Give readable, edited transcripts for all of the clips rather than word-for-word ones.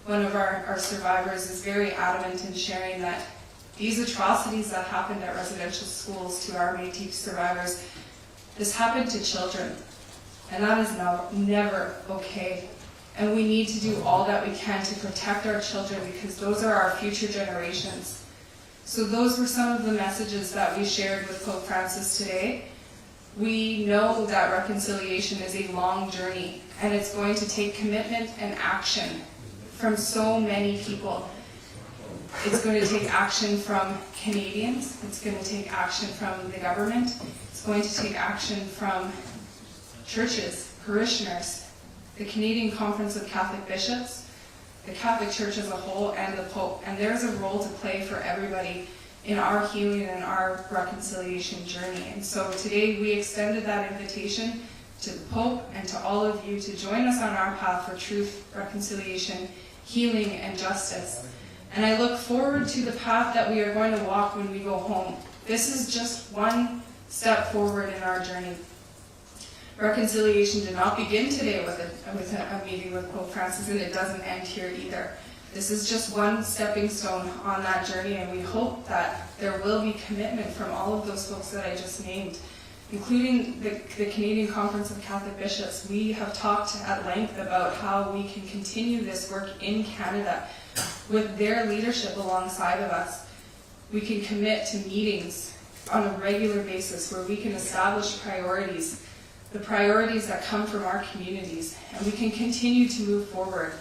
one of our survivors, is very adamant in sharing that these atrocities that happened at residential schools to our Métis survivors, this happened to children, and that is never okay. And we need to do all that we can to protect our children, because those are our future generations. So those were some of the messages that we shared with Pope Francis today. We know that reconciliation is a long journey, and it's going to take commitment and action from so many people. It's going to take action from Canadians, it's going to take action from the government, it's going to take action from churches, parishioners, the Canadian Conference of Catholic Bishops, the Catholic Church as a whole, and the Pope. And there's a role to play for everybody in our healing and our reconciliation journey. And so today we extended that invitation to the Pope and to all of you to join us on our path for truth, reconciliation, healing, and justice. And I look forward to the path that we are going to walk when we go home. This is just one step forward in our journey. Reconciliation did not begin today with a meeting with Pope Francis, and it doesn't end here either. This is just one stepping stone on that journey, and we hope that there will be commitment from all of those folks that I just named, including the Canadian Conference of Catholic Bishops. We have talked at length about how we can continue this work in Canada with their leadership alongside of us. We can commit to meetings on a regular basis where we can establish priorities, the priorities that come from our communities, and we can continue to move forward.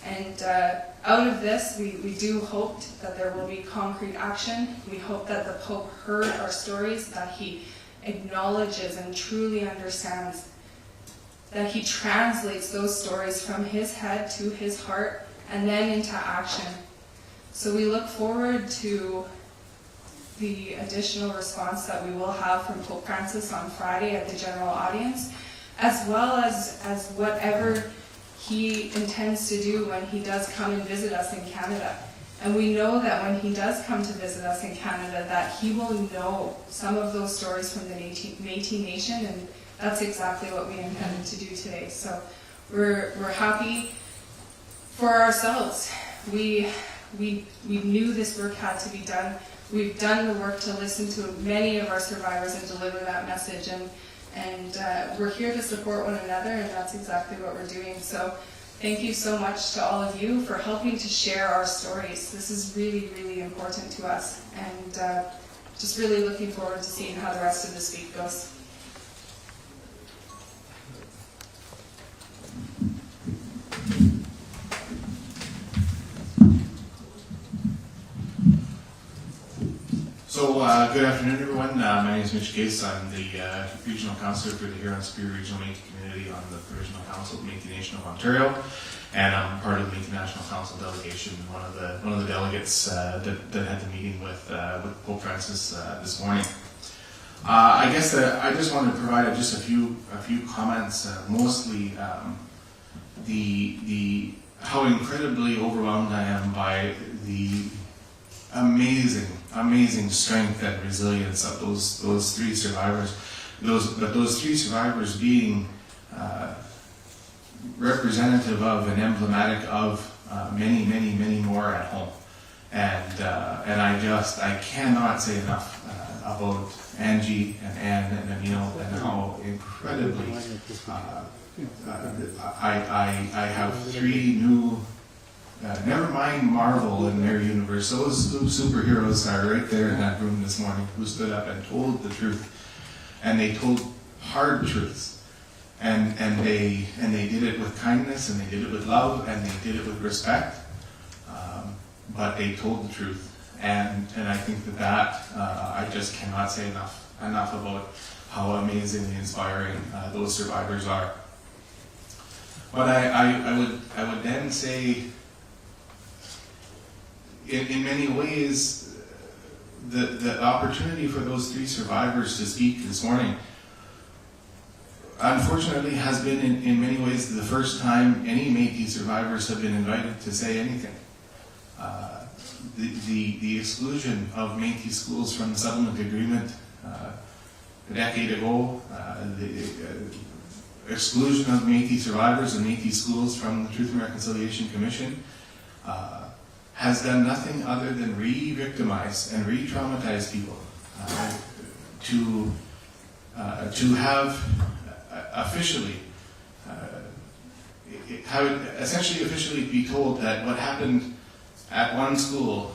And out of this, we do hope that there will be concrete action. We hope that the Pope heard our stories, that he acknowledges and truly understands, that he translates those stories from his head to his heart and then into action. So we look forward to the additional response that we will have from Pope Francis on Friday at the general audience, as well as whatever he intends to do when he does come and visit us in Canada. And we know that when he does come to visit us in Canada, that he will know some of those stories from the Métis Nation, and that's exactly what we intended to do today. So we're happy for ourselves. We knew this work had to be done. We've done the work to listen to many of our survivors and deliver that message, and we're here to support one another, and that's exactly what we're doing. So thank you so much to all of you for helping to share our stories. This is really, really important to us, and just really looking forward to seeing how the rest of this week goes. So, good afternoon, everyone. My name is Mitch Case. I'm the Regional Councillor for the Huron-Superior Regional Métis Community on the Provisional Council of the Métis Nation of Ontario, and I'm part of the Métis National Council delegation, one of the delegates that had the meeting with Pope Francis this morning. I guess I just wanted to provide just a few comments, mostly the how incredibly overwhelmed I am by the amazing strength and resilience of those three survivors. Those three survivors being representative of and emblematic of many more at home. And I cannot say enough about Angie and Anne and Emil and how incredibly I have three new. Never mind Marvel and their universe. Those superheroes are right there in that room this morning who stood up and told the truth, and they told hard truths, and they did it with kindness, and they did it with love, and they did it with respect. But they told the truth, and I think that I just cannot say enough about how amazingly inspiring those survivors are. But I would then say, in many ways, the opportunity for those three survivors to speak this morning, unfortunately, has been in many ways the first time any Métis survivors have been invited to say anything. The exclusion of Métis schools from the settlement agreement a decade ago, the exclusion of Métis survivors and Métis schools from the Truth and Reconciliation Commission, has done nothing other than re-victimize and re-traumatize people to have officially essentially officially be told that what happened at one school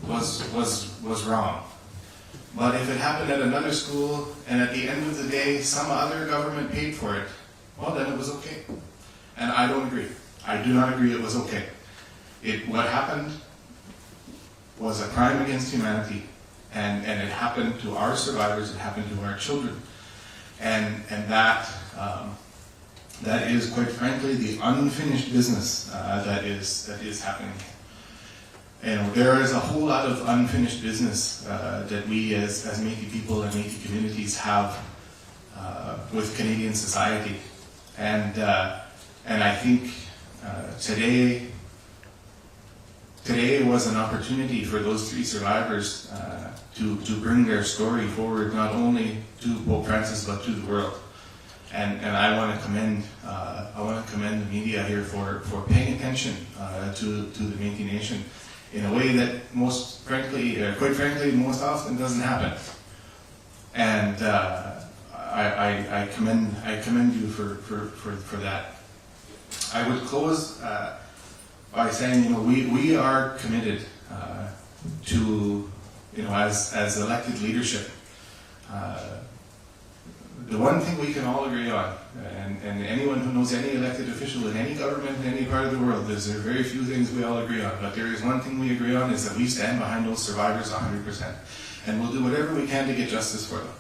was wrong. But if it happened at another school and at the end of the day some other government paid for it, well then it was okay. And I don't agree. I do not agree it was okay. What happened was a crime against humanity, and it happened to our survivors, it happened to our children. And that is, quite frankly, the unfinished business that is happening. And there is a whole lot of unfinished business that we as Métis people and Métis communities have with Canadian society. And I think today was an opportunity for those three survivors to bring their story forward, not only to Pope Francis but to the world. And I want to commend the media here for paying attention to the Métis Nation in a way that quite frankly, most often doesn't happen. And I commend you for that. I would close by saying, we are committed to, as elected leadership, the one thing we can all agree on, and anyone who knows any elected official in any government in any part of the world, there are very few things we all agree on, but there is one thing we agree on, is that we stand behind those survivors 100%, and we'll do whatever we can to get justice for them.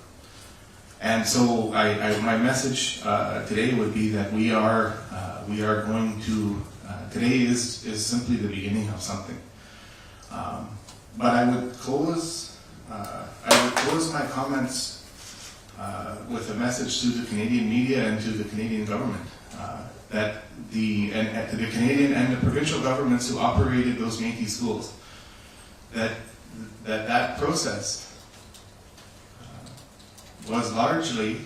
And so my message today would be that we are going to, today is simply the beginning of something. But I would close my comments with a message to the Canadian media and to the Canadian government, that to the Canadian and the provincial governments who operated those Métis schools, that process was largely,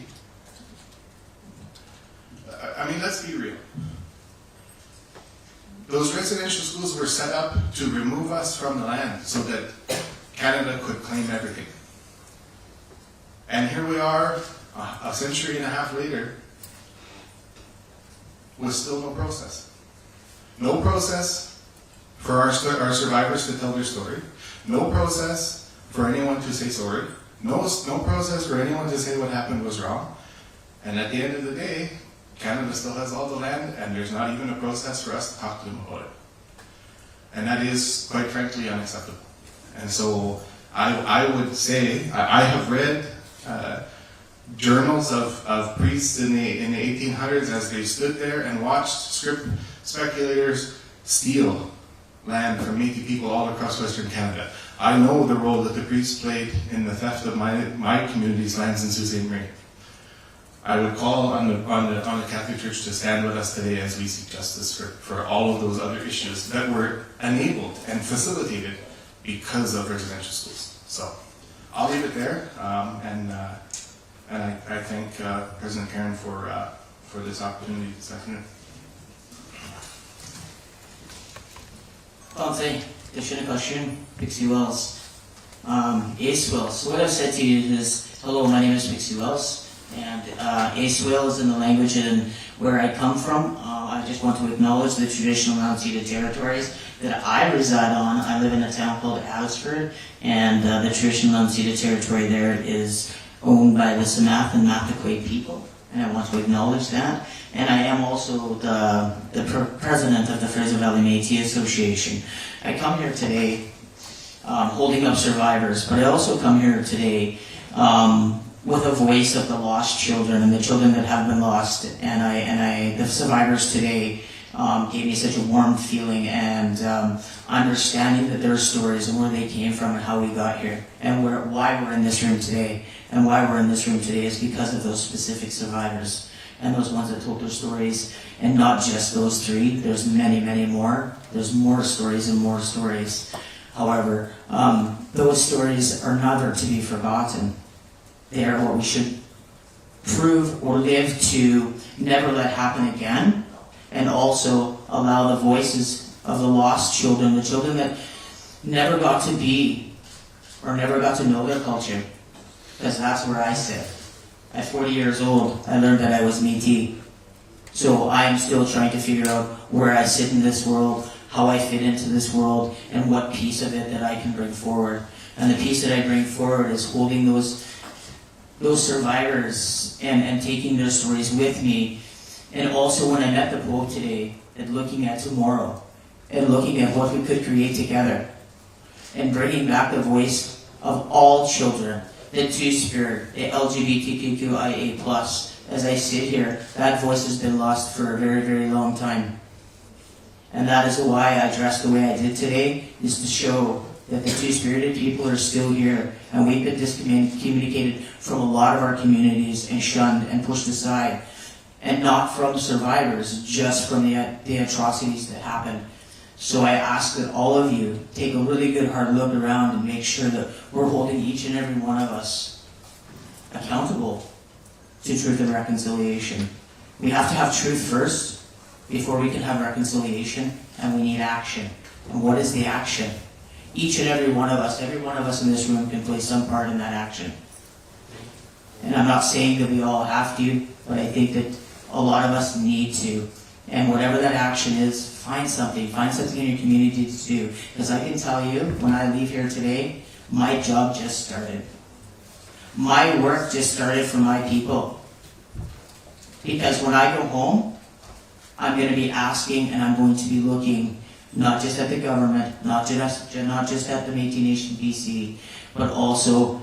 let's be real. Those residential schools were set up to remove us from the land so that Canada could claim everything. And here we are, a century and a half later, with still no process. No process for our survivors to tell their story. No process for anyone to say sorry. No process for anyone to say what happened was wrong. And at the end of the day, Canada still has all the land, and there's not even a process for us to talk to them about it. And that is, quite frankly, unacceptable. And so I would say, I have read journals of priests in the 1800s as they stood there and watched script speculators steal land from Métis people all across Western Canada. I know the role that the priests played in the theft of my community's lands in Sault Ste. Marie. I would call on the Catholic Church to stand with us today as we seek justice for all of those other issues that were enabled and facilitated because of residential schools. So I'll leave it there, and I thank President Karen for this opportunity this afternoon. Français, Kashin, Pixie Wells, Ace Wells. So what I've said to you is, hello, my name is Pixie Wells, and Ace Wells in the language and where I come from. I just want to acknowledge the traditional unceded territories that I reside on. I live in a town called Abbotsford, and the traditional unceded territory there is owned by the Samath and Mattaquay people, and I want to acknowledge that. And I am also the president of the Fraser Valley Métis Association. I come here today holding up survivors, but I also come here today with a voice of the lost children and the children that have been lost. And the survivors today gave me such a warm feeling and understanding that their stories and where they came from and how we got here and why we're in this room today. And why we're in this room today is because of those specific survivors and those ones that told their stories, and not just those three. There's many, many more. There's more stories and more stories. However, those stories are never to be forgotten. They are what we should prove or live to never let happen again, and also allow the voices of the lost children, the children that never got to be or never got to know their culture, because that's where I sit. At 40 years old, I learned that I was Métis. So I am still trying to figure out where I sit in this world, how I fit into this world, and what piece of it that I can bring forward. And the piece that I bring forward is holding those survivors and taking their stories with me. And also when I met the Pope today, and looking at tomorrow, and looking at what we could create together, and bringing back the voice of all children, the Two-Spirit, the LGBTQIA+. As I sit here, that voice has been lost for a very, very long time. And that is why I dressed the way I did today, is to show that the Two-Spirited people are still here, and we've been discommunicated from a lot of our communities and shunned and pushed aside. And not from survivors, just from the atrocities that happened. So I ask that all of you take a really good hard look around and make sure that we're holding each and every one of us accountable to truth and reconciliation. We have to have truth first before we can have reconciliation, and we need action. And what is the action? Each and every one of us in this room can play some part in that action. And I'm not saying that we all have to, but I think that a lot of us need to. And whatever that action is, find something in your community to do. Because I can tell you, when I leave here today, my job just started. My work just started for my people. Because when I go home, I'm going to be asking and I'm going to be looking not just at the government, not just at the Métis Nation BC, but also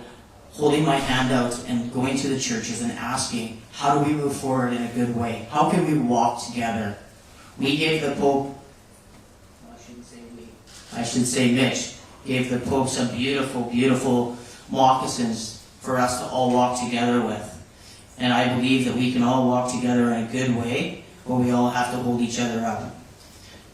holding my hand out and going to the churches and asking, how do we move forward in a good way? How can we walk together? We gave the Pope, I should say Mitch, gave the Pope some beautiful, beautiful moccasins for us to all walk together with. And I believe that we can all walk together in a good way, but we all have to hold each other up.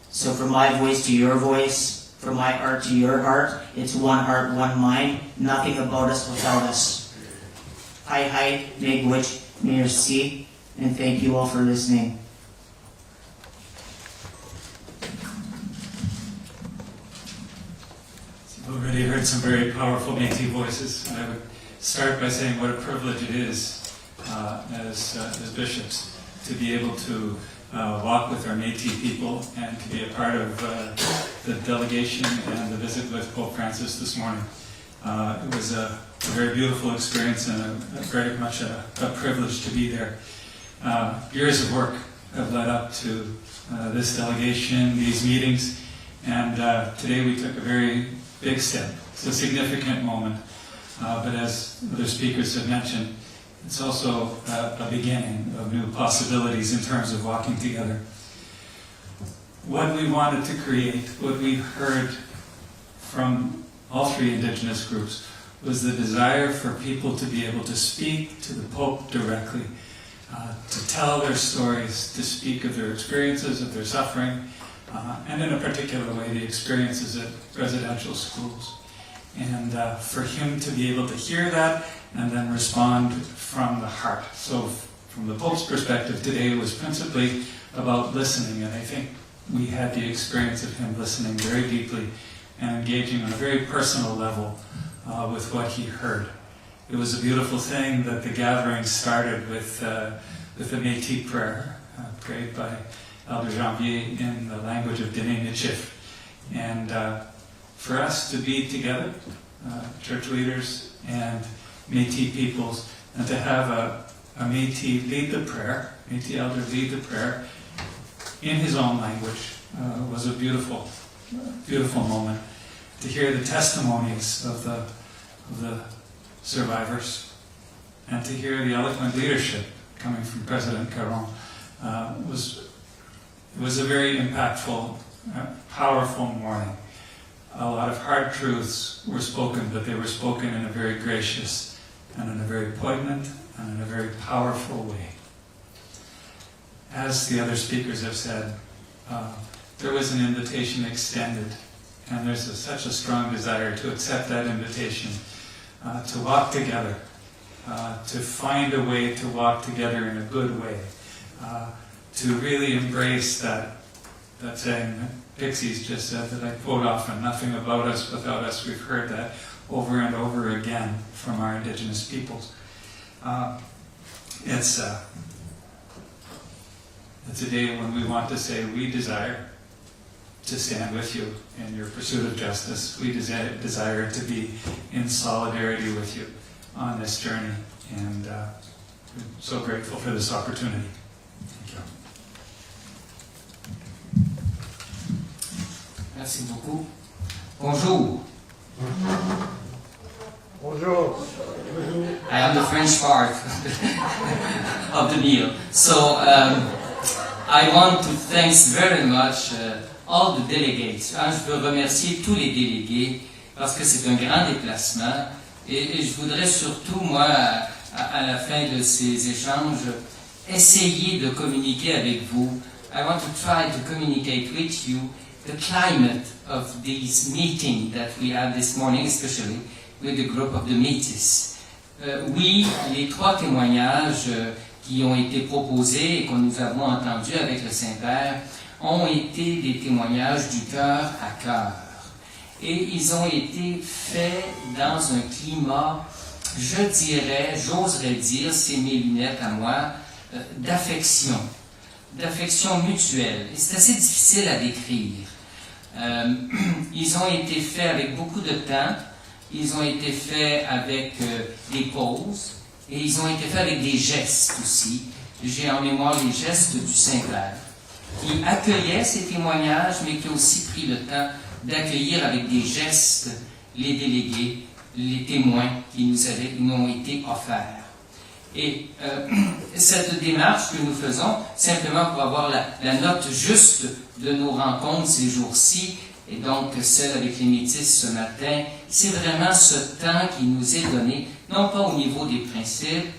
So from my voice to your voice, from my heart to your heart, it's one heart, one mind, nothing about us without us. Hi, Miigwech, merci, and thank you all for listening. You've already heard some very powerful Métis voices, and I would start by saying what a privilege it is as bishops to be able to walk with our Métis people and to be a part of the delegation and the visit with Pope Francis this morning. It was a very beautiful experience and very much a privilege to be there. Years of work have led up to this delegation, these meetings, and today we took a very big step. It's a significant moment, but as other speakers have mentioned, it's also a beginning of new possibilities in terms of walking together. What we wanted to create, what we heard from all three Indigenous groups, was the desire for people to be able to speak to the Pope directly, to tell their stories, to speak of their experiences, of their suffering, and in a particular way, the experiences at residential schools. And for him to be able to hear that and then respond from the heart. So from the Pope's perspective today, it was principally about listening, and I think we had the experience of him listening very deeply and engaging on a very personal level with what he heard. It was a beautiful thing that the gathering started with the Métis prayer, prayed by Elder Janvier in the language of Dene Nichif. And for us to be together, church leaders and Métis peoples, and to have a Métis lead the prayer, Métis elder lead the prayer in his own language, was a beautiful, beautiful moment. To hear the testimonies of the survivors, and to hear the eloquent leadership coming from President Caron was a very impactful, powerful morning. A lot of hard truths were spoken, but they were spoken in a very gracious and in a very poignant and in a very powerful way. As the other speakers have said, there was an invitation extended, and there's such a strong desire to accept that invitation, to walk together, to find a way to walk together in a good way, to really embrace that saying, Pixie's just said that I quote often, nothing about us without us. We've heard that over and over again from our Indigenous peoples. It's a day when we want to say we desire to stand with you in your pursuit of justice. We desire to be in solidarity with you on this journey, and we're so grateful for this opportunity. Thank you. Merci beaucoup. Bonjour. Bonjour. I am the French part of the meal. So I want to thank very much all the delegates. Je veux remercier tous les délégués parce que c'est un grand déplacement et je voudrais surtout, moi, à la fin de ces échanges, essayer de communiquer avec vous. I want to try to communicate with you the climate of this meeting that we had this morning, especially with the group of the Métis. Oui, les trois témoignages qui ont été proposés et que nous avons entendus avec le Saint-Père ont été des témoignages du cœur à cœur. Et ils ont été faits dans un climat, je dirais, j'oserais dire, c'est mes lunettes à moi, d'affection mutuelle. Et c'est assez difficile à décrire. Ils ont été faits avec beaucoup de temps, ils ont été faits avec des pauses, et ils ont été faits avec des gestes aussi. J'ai en mémoire les gestes du Saint-Père, qui accueillait ces témoignages, mais qui a aussi pris le temps d'accueillir avec des gestes les délégués, les témoins qui nous ont été offerts. Et cette démarche que nous faisons, simplement pour avoir la note juste de nos rencontres ces jours-ci, et donc celle avec les Métis ce matin, c'est vraiment ce temps qui nous est donné, non pas au niveau des principes,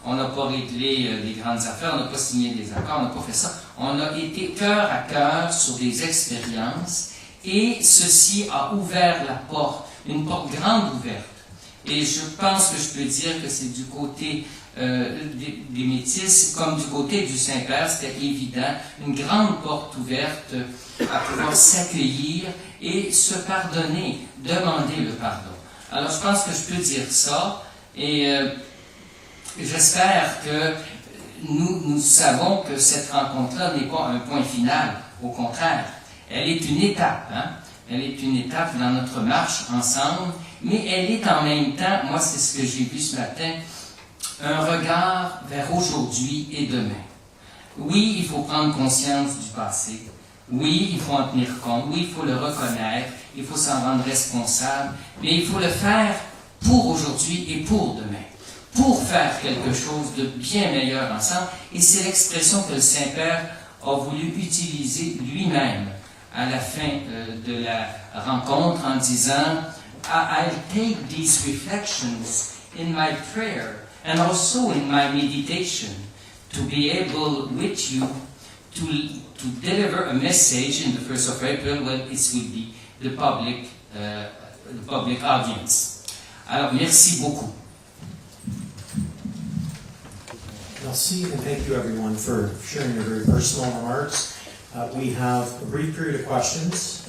on n'a pas réglé les grandes affaires, on n'a pas signé des accords, on n'a pas fait ça, on a été cœur à cœur sur des expériences, et ceci a ouvert la porte, une porte grande ouverte. Et je pense que je peux dire que c'est du côté des Métis, comme du côté du Saint-Père, c'était évident, une grande porte ouverte à pouvoir s'accueillir et se pardonner, demander le pardon. Alors je pense que je peux dire ça, et j'espère que nous savons que cette rencontre-là n'est pas un point final, au contraire, elle est une étape, elle est une étape dans notre marche ensemble, mais elle est en même temps, moi c'est ce que j'ai vu ce matin, un regard vers aujourd'hui et demain. Oui, il faut prendre conscience du passé. Oui, il faut en tenir compte. Oui, il faut le reconnaître. Il faut s'en rendre responsable. Mais il faut le faire pour aujourd'hui et pour demain. Pour faire quelque chose de bien meilleur ensemble. Et c'est l'expression que le Saint-Père a voulu utiliser lui-même à la fin de la rencontre en disant « I'll take these reflections in my prayer and also in my meditation to be able with you to deliver a message in the 1st of April when it will be the public audience. » Alors, merci beaucoup. Merci, and thank you everyone for sharing your very personal remarks. We have a brief period of questions,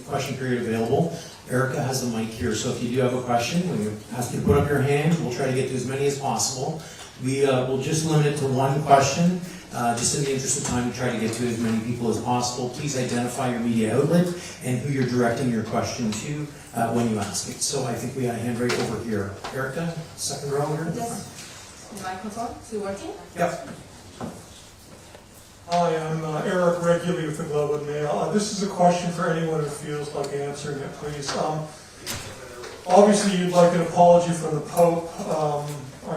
question period available. Erica has the mic here, so if you do have a question, we ask you to put up your hand. We'll try to get to as many as possible. We will just limit it to one question, just in the interest of time to try to get to as many people as possible. Please identify your media outlet and who you're directing your question to when you ask it. So I think we had a hand right over here. Erica, second row here. Yes. The microphone, is it working? Yep. Hi, I'm Eric Reguly with the Globe and Mail. This is a question for anyone who feels like answering it, please. Obviously, you'd like an apology from the Pope.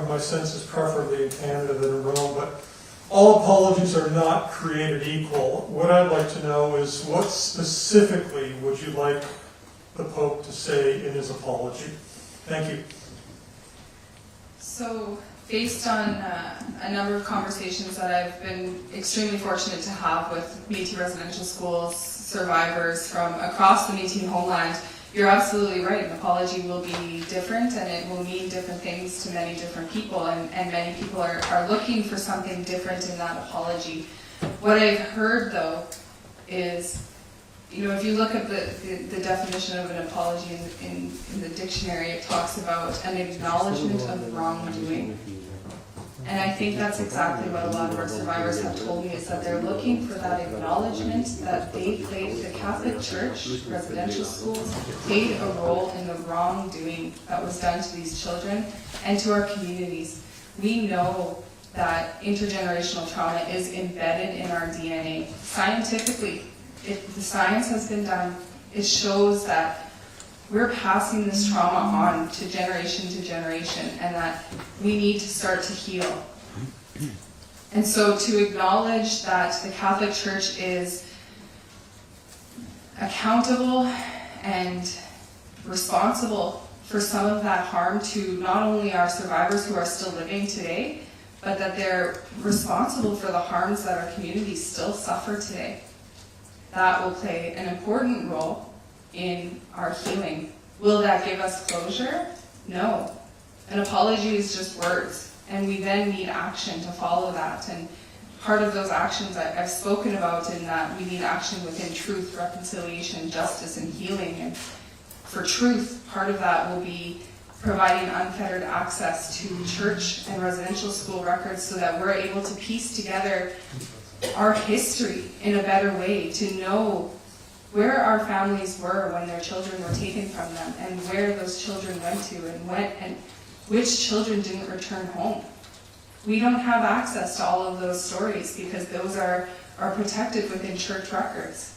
My sense is preferably in Canada than in Rome, but all apologies are not created equal. What I'd like to know is what specifically would you like the Pope to say in his apology? Thank you. So, based on a number of conversations that I've been extremely fortunate to have with Métis residential schools survivors from across the Métis homeland, you're absolutely right. An apology will be different and it will mean different things to many different people, and many people are looking for something different in that apology. What I've heard though is You know, if you look at the definition of an apology in the dictionary, it talks about an acknowledgement of wrongdoing. And I think that's exactly what a lot of our survivors have told me, is that they're looking for that acknowledgement that they played, the Catholic Church, residential schools, played a role in the wrongdoing that was done to these children and to our communities. We know that intergenerational trauma is embedded in our DNA. Scientifically, the science has been done. It shows that we're passing this trauma on to generation, and that we need to start to heal. And so to acknowledge that the Catholic Church is accountable and responsible for some of that harm to not only our survivors who are still living today, but that they're responsible for the harms that our communities still suffer today. That will play an important role in our healing. Will that give us closure? No. An apology is just words, and we then need action to follow that. And part of those actions I've spoken about, in that we need action within truth, reconciliation, justice, and healing. And for truth, part of that will be providing unfettered access to church and residential school records so that we're able to piece together our history in a better way, to know where our families were when their children were taken from them, and where those children went to, and which children didn't return home. We don't have access to all of those stories because those are protected within church records.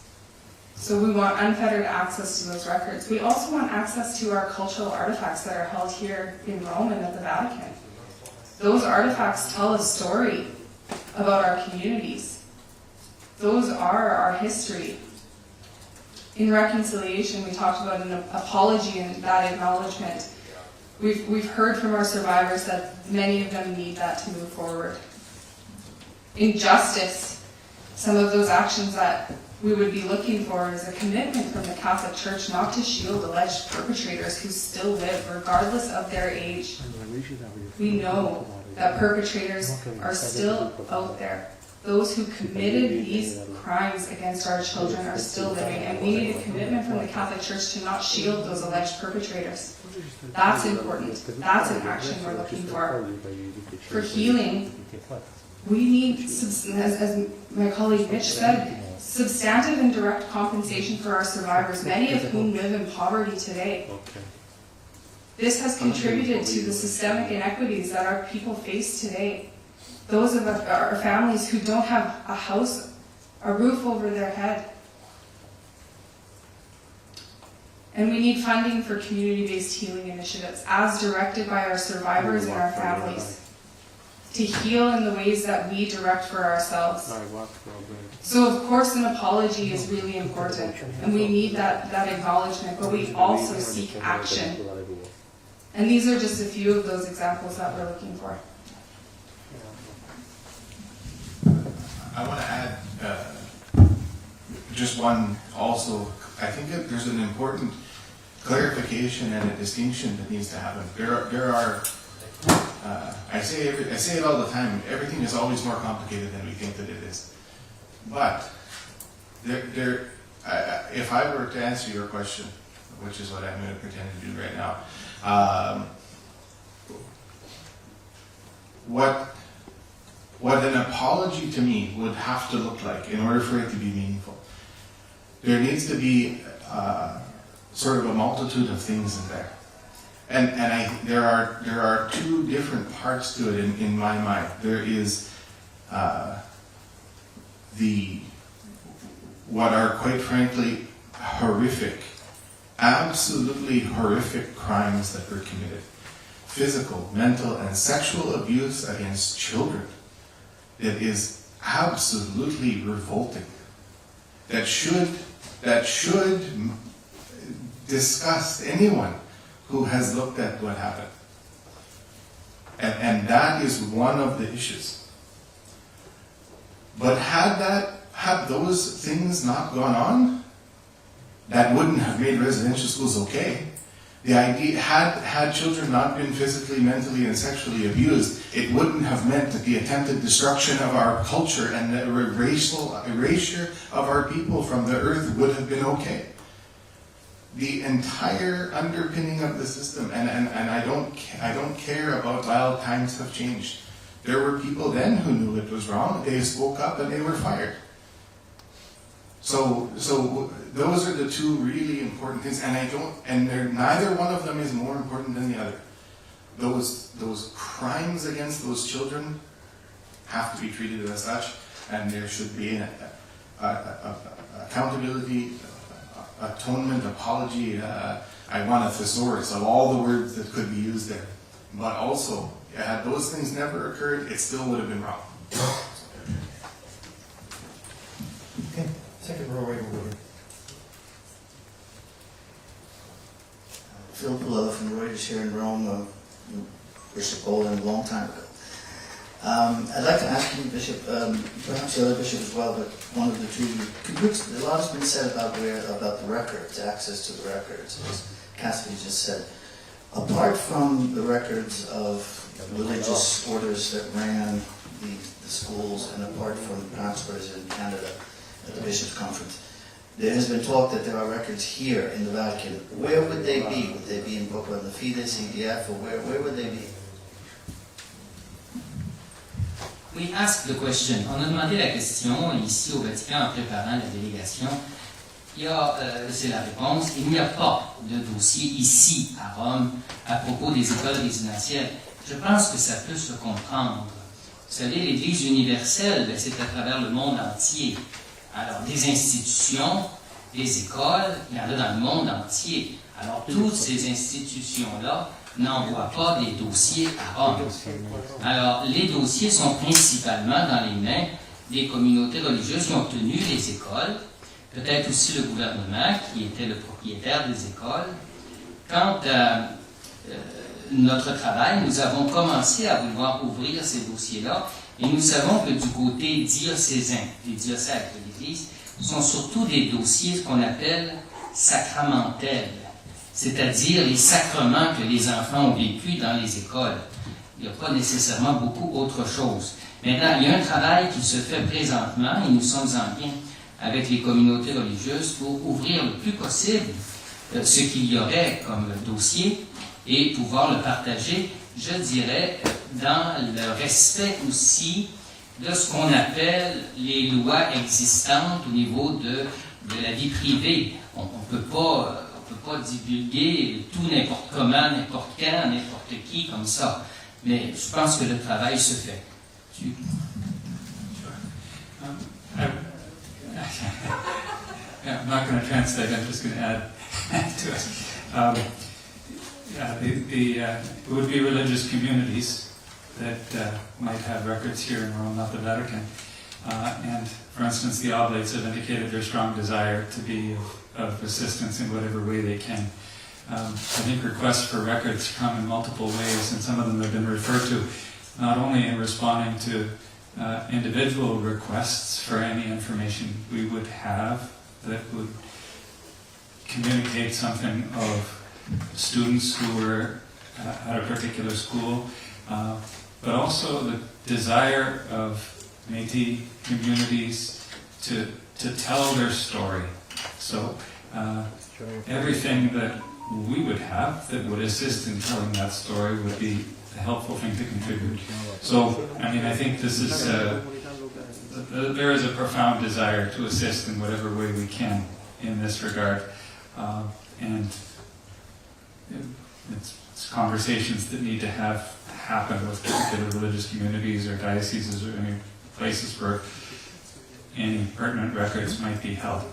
So we want unfettered access to those records. We also want access to our cultural artifacts that are held here in Rome and at the Vatican. Those artifacts tell a story about our communities. Those are our history. In reconciliation, we talked about an apology and that acknowledgement. We've heard from our survivors that many of them need that to move forward. In justice, some of those actions that we would be looking for is a commitment from the Catholic Church not to shield alleged perpetrators who still live, regardless of their age. We know that perpetrators are still out there. Those who committed these crimes against our children are still living, and we need a commitment from the Catholic Church to not shield those alleged perpetrators. That's important. That's an action we're looking for. For healing, we need, as my colleague Mitch said, substantive and direct compensation for our survivors, many of whom live in poverty today. This has contributed to the systemic inequities that our people face today. Those of our families who don't have a house, a roof over their head. And we need funding for community-based healing initiatives, as directed by our survivors and our families, to heal in the ways that we direct for ourselves. So of course an apology is really important, and we need that acknowledgement, but we also seek action. And these are just a few of those examples that we're looking for. I want to add just one also. I think that there's an important clarification and a distinction that needs to happen. There are I say it all the time. Everything is always more complicated than we think that it is. But if I were to answer your question, which is what I'm going to pretend to do right now, what an apology to me would have to look like in order for it to be meaningful. There needs to be sort of a multitude of things in there. And there are two different parts to it in my mind. There is what are quite frankly horrific, absolutely horrific crimes that were committed. Physical, mental, and sexual abuse against children. That is absolutely revolting. That should disgust anyone who has looked at what happened. And that is one of the issues. But had those things not gone on, that wouldn't have made residential schools okay. The idea, had children not been physically, mentally, and sexually abused, it wouldn't have meant that the attempted destruction of our culture and the erasure of our people from the earth would have been okay. The entire underpinning of the system, and I don't care about, well, times have changed. There were people then who knew it was wrong. They spoke up and they were fired. So those are the two really important things, and neither one of them is more important than the other. Those crimes against those children have to be treated as such, and there should be accountability, atonement, apology. I want a thesaurus of all the words that could be used there. But also, had those things never occurred, it still would have been wrong. Okay, second row right over here. Phil Palella from Reuters here in Rome, Bishop Bolin, a long time ago. I'd like to ask you, Bishop, perhaps the other bishop as well, but one of the two, a lot has been said about the records, access to the records, as Cassidy just said. Apart from the records of religious orders that ran the schools, and apart from pastors in Canada at the Bishops' Conference, there has been talk that there are records here in the Vatican. Where would they be? Would they be in Popula the Fides, EDF, or where would they be? We asked the question. On a demandé la question ici au Vatican en préparant la délégation. C'est la réponse. Il n'y a pas de dossier ici à Rome à propos des écoles résidentielles. Je pense que ça peut se comprendre. Vous savez, l'Église universelle, c'est à travers le monde entier. Alors, des institutions, des écoles, il y en a dans le monde entier. Alors, toutes ces institutions-là n'envoient pas des dossiers à Rome. Alors, les dossiers sont principalement dans les mains des communautés religieuses qui ont tenu les écoles, peut-être aussi le gouvernement qui était le propriétaire des écoles. Quant à notre travail, nous avons commencé à vouloir ouvrir ces dossiers-là, et nous savons que du côté diocésain, des diocèses de l'Église, sont surtout des dossiers ce qu'on appelle sacramentels, c'est-à-dire les sacrements que les enfants ont vécus dans les écoles. Il n'y a pas nécessairement beaucoup autre chose. Maintenant, il y a un travail qui se fait présentement, et nous sommes en lien avec les communautés religieuses pour ouvrir le plus possible ce qu'il y aurait comme dossier et pouvoir le partager, je dirais, dans le respect aussi de ce qu'on appelle les lois existantes au niveau de la vie privée. On ne peut pas divulguer tout n'importe comment, n'importe quand, n'importe qui comme ça. Mais je pense que le travail se fait. I'm not going to translate, I'm just going to add to it. It would be religious communities that might have records here in Rome, not the Vatican. And for instance, the Oblates have indicated their strong desire to be of assistance in whatever way they can. I think requests for records come in multiple ways, and some of them have been referred to not only in responding to individual requests for any information we would have that would communicate something of students who were at a particular school, but also the desire of Métis communities to tell their story. So everything that we would have that would assist in telling that story would be a helpful thing to contribute. So, I mean, I think this is, there is a profound desire to assist in whatever way we can in this regard. And it's conversations that need to happen with particular religious communities or dioceses or any places where any pertinent records might be held.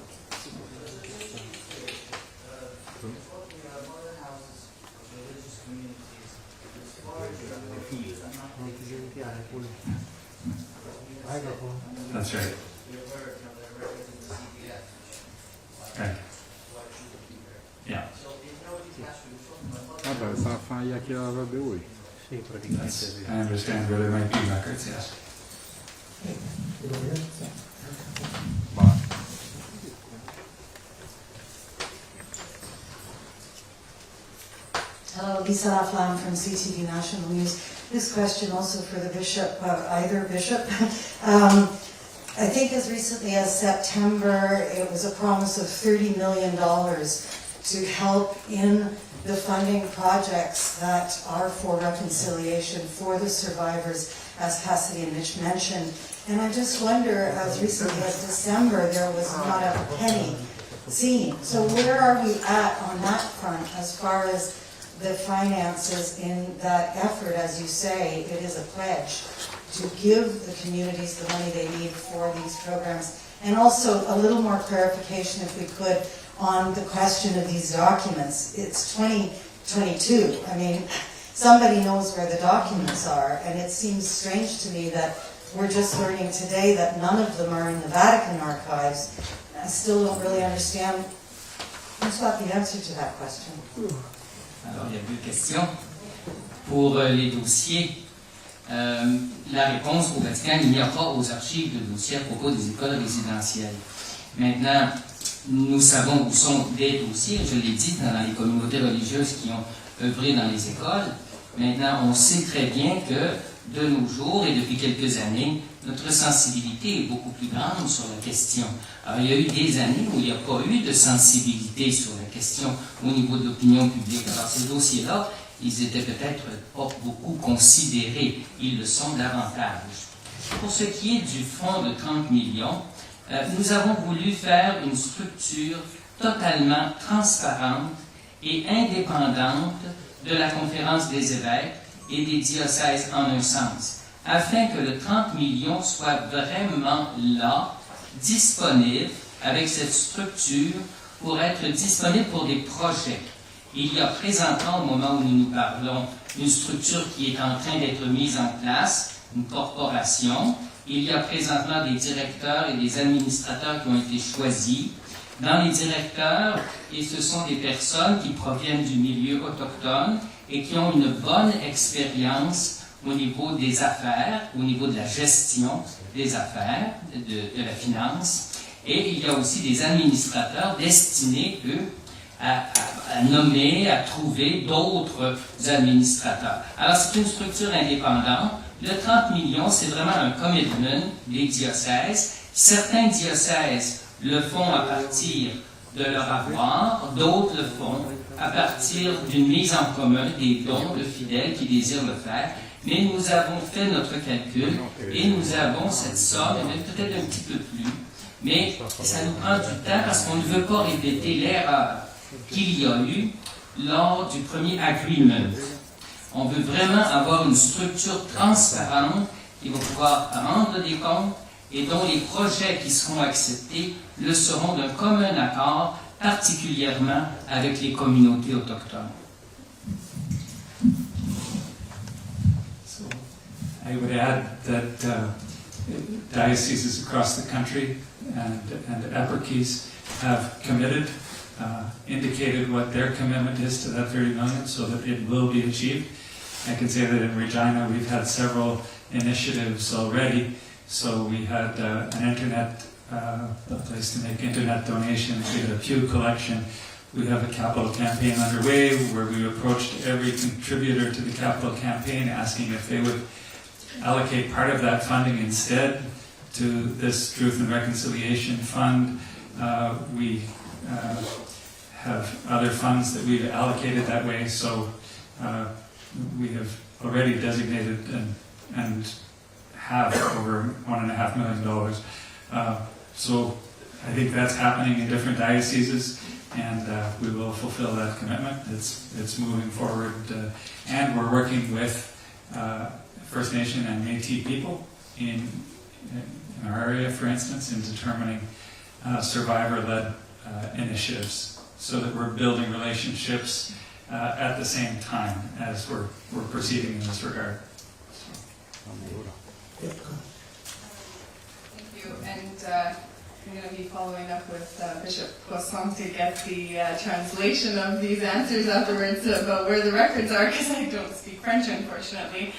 That's right. Right. Yeah. I understand where there might be records, yes. Hello, Lisa Laflamme from CTV National News. This question also for the bishop, either bishop. I think as recently as September, it was a promise of $30 million to help in the funding projects that are for reconciliation for the survivors, as Cassidy and Mitch mentioned. And I just wonder, as recently as December, there was not a penny seen. So where are we at on that front as far as the finances in that effort? As you say, it is a pledge to give the communities the money they need for these programs. And also a little more clarification, if we could, on the question of these documents. It's 2022. I mean, somebody knows where the documents are, and it seems strange to me that we're just learning today that none of them are in the Vatican archives. I still don't really understand. Who's got the answer to that question? Alors, il y a deux questions. Pour les dossiers, la réponse au Vatican, il n'y a pas aux archives de dossiers à propos des écoles résidentielles. Maintenant, nous savons où sont des dossiers, je l'ai dit, dans les communautés religieuses qui ont œuvré dans les écoles. Maintenant, on sait très bien que de nos jours et depuis quelques années, notre sensibilité est beaucoup plus grande sur la question. Alors, il y a eu des années où il n'y a pas eu de sensibilité sur la question au niveau de l'opinion publique. Alors, ces dossiers-là, ils étaient peut-être pas beaucoup considérés. Ils le sont davantage. Pour ce qui est du fonds de 30 millions, nous avons voulu faire une structure totalement transparente et indépendante de la conférence des évêques et des diocèses en un sens, afin que le 30 millions soit vraiment là, disponible, avec cette structure, pour être disponible pour des projets. Il y a présentement, au moment où nous parlons, une structure qui est en train d'être mise en place, une corporation. Il y a présentement des directeurs et des administrateurs qui ont été choisis. Dans les directeurs, et ce sont des personnes qui proviennent du milieu autochtone et qui ont une bonne expérience au niveau des affaires, au niveau de la gestion des affaires, de la finance. Et il y a aussi des administrateurs destinés, eux, à nommer, à trouver d'autres administrateurs. Alors, c'est une structure indépendante. Le 30 millions, c'est vraiment un commitment des diocèses. Certains diocèses le font à partir de leur avoir, d'autres le font à partir d'une mise en commun des dons de fidèles qui désirent le faire. Mais nous avons fait notre calcul et nous avons cette somme, et même peut-être un petit peu plus. Mais ça nous prend du temps parce qu'on ne veut pas répéter l'erreur qu'il y a eu lors du premier agreement. On veut vraiment avoir une structure transparente qui va pouvoir rendre des comptes et dont les projets qui seront acceptés le seront d'un commun accord, particulièrement avec les communautés autochtones. So I would add that dioceses across the country and eparchies have committed, indicated what their commitment is to that 30 million so that it will be achieved. I can say that in Regina we've had several initiatives already. So we had an internet, a place to make internet donations. We had a pew collection. We have a capital campaign underway where we approached every contributor to the capital campaign asking if they would allocate part of that funding instead to this Truth and Reconciliation Fund. We have other funds that we've allocated that way. So we have already designated and have over $1.5 million. So I think that's happening in different dioceses, and we will fulfill that commitment. It's moving forward, and we're working with First Nation and Métis people in our area, for instance, in determining survivor-led initiatives, so that we're building relationships at the same time as we're proceeding in this regard. Thank you, and I'm going to be following up with Bishop Poisson to get the translation of these answers afterwards about where the records are, because I don't speak French, unfortunately.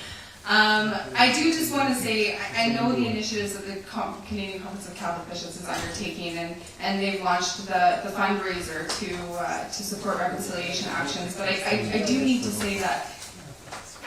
I do just want to say, I know the initiatives that the Canadian Conference of Catholic Bishops is undertaking, and they've launched the fundraiser to support reconciliation actions, but I do need to say that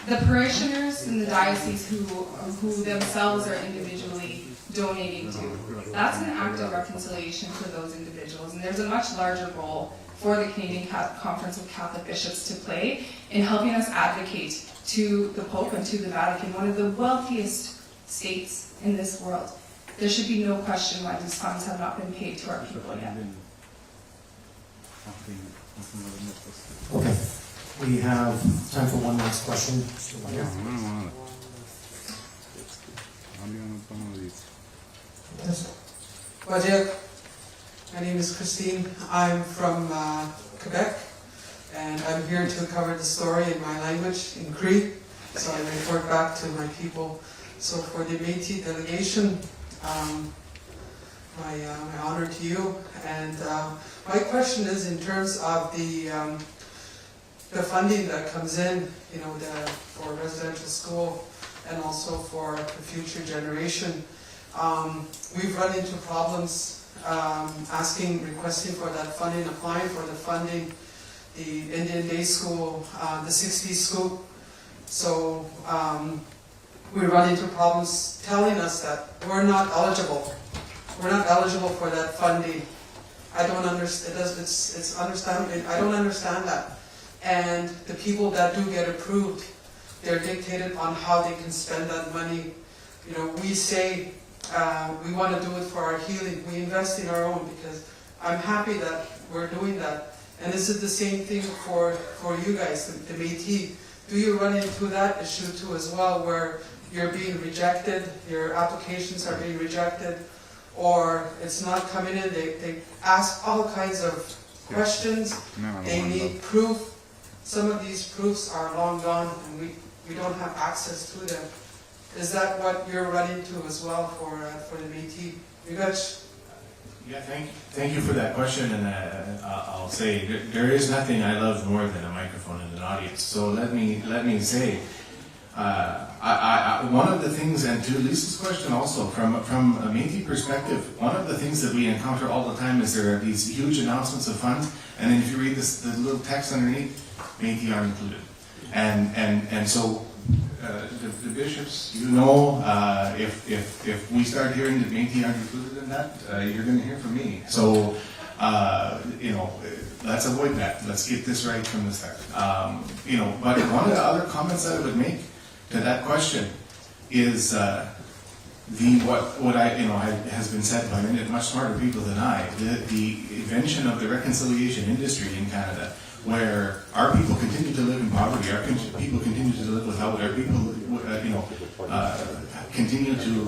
the parishioners in the diocese who themselves are individually donating to, that's an act of reconciliation for those individuals, and there's a much larger role for the Canadian Conference of Catholic Bishops to play in helping us advocate to the Pope and to the Vatican, one of the wealthiest states in this world. There should be no question why these funds have not been paid to our people yet. Okay, we have time for one last question. Mr. Weiner. Yes. Bonjour. My name is Christine. I'm from Quebec, and I'm here to cover the story in my language, in Cree, so I report back to my people. So for the Métis delegation, my honor to you, and my question is in terms of the funding that comes in, for residential school and also for the future generation. We've run into problems requesting for that funding, applying for the funding, the Indian Day School, the 60s school. So we run into problems telling us that we're not eligible. We're not eligible for that funding. I don't understand. It's understandable. I don't understand that. And the people that do get approved, they're dictated on how they can spend that money. We say we want to do it for our healing. We invest in our own because I'm happy that we're doing that. And this is the same thing for you guys, the Métis. Do you run into that issue too as well, where you're being rejected, your applications are being rejected, or it's not coming in? They ask all kinds of questions. They need proof. Some of these proofs are long gone, and we don't have access to them. Is that what you're running to as well for the Métis? You guys? Yeah, thank you for that question, and I'll say there is nothing I love more than a microphone and an audience. So let me say, one of the things, and to Lisa's question also, from a Métis perspective, one of the things that we encounter all the time is there are these huge announcements of funds, and then if you read the little text underneath, Métis are included, and so. The bishops, if we start hearing that Métis aren't included in that, you're going to hear from me. So, let's avoid that. Let's get this right from the start. But one of the other comments that I would make to that question is what has been said by many much smarter people than I. The invention of the reconciliation industry in Canada, where our people continue to live in poverty, our people continue to live without, our people, continue to,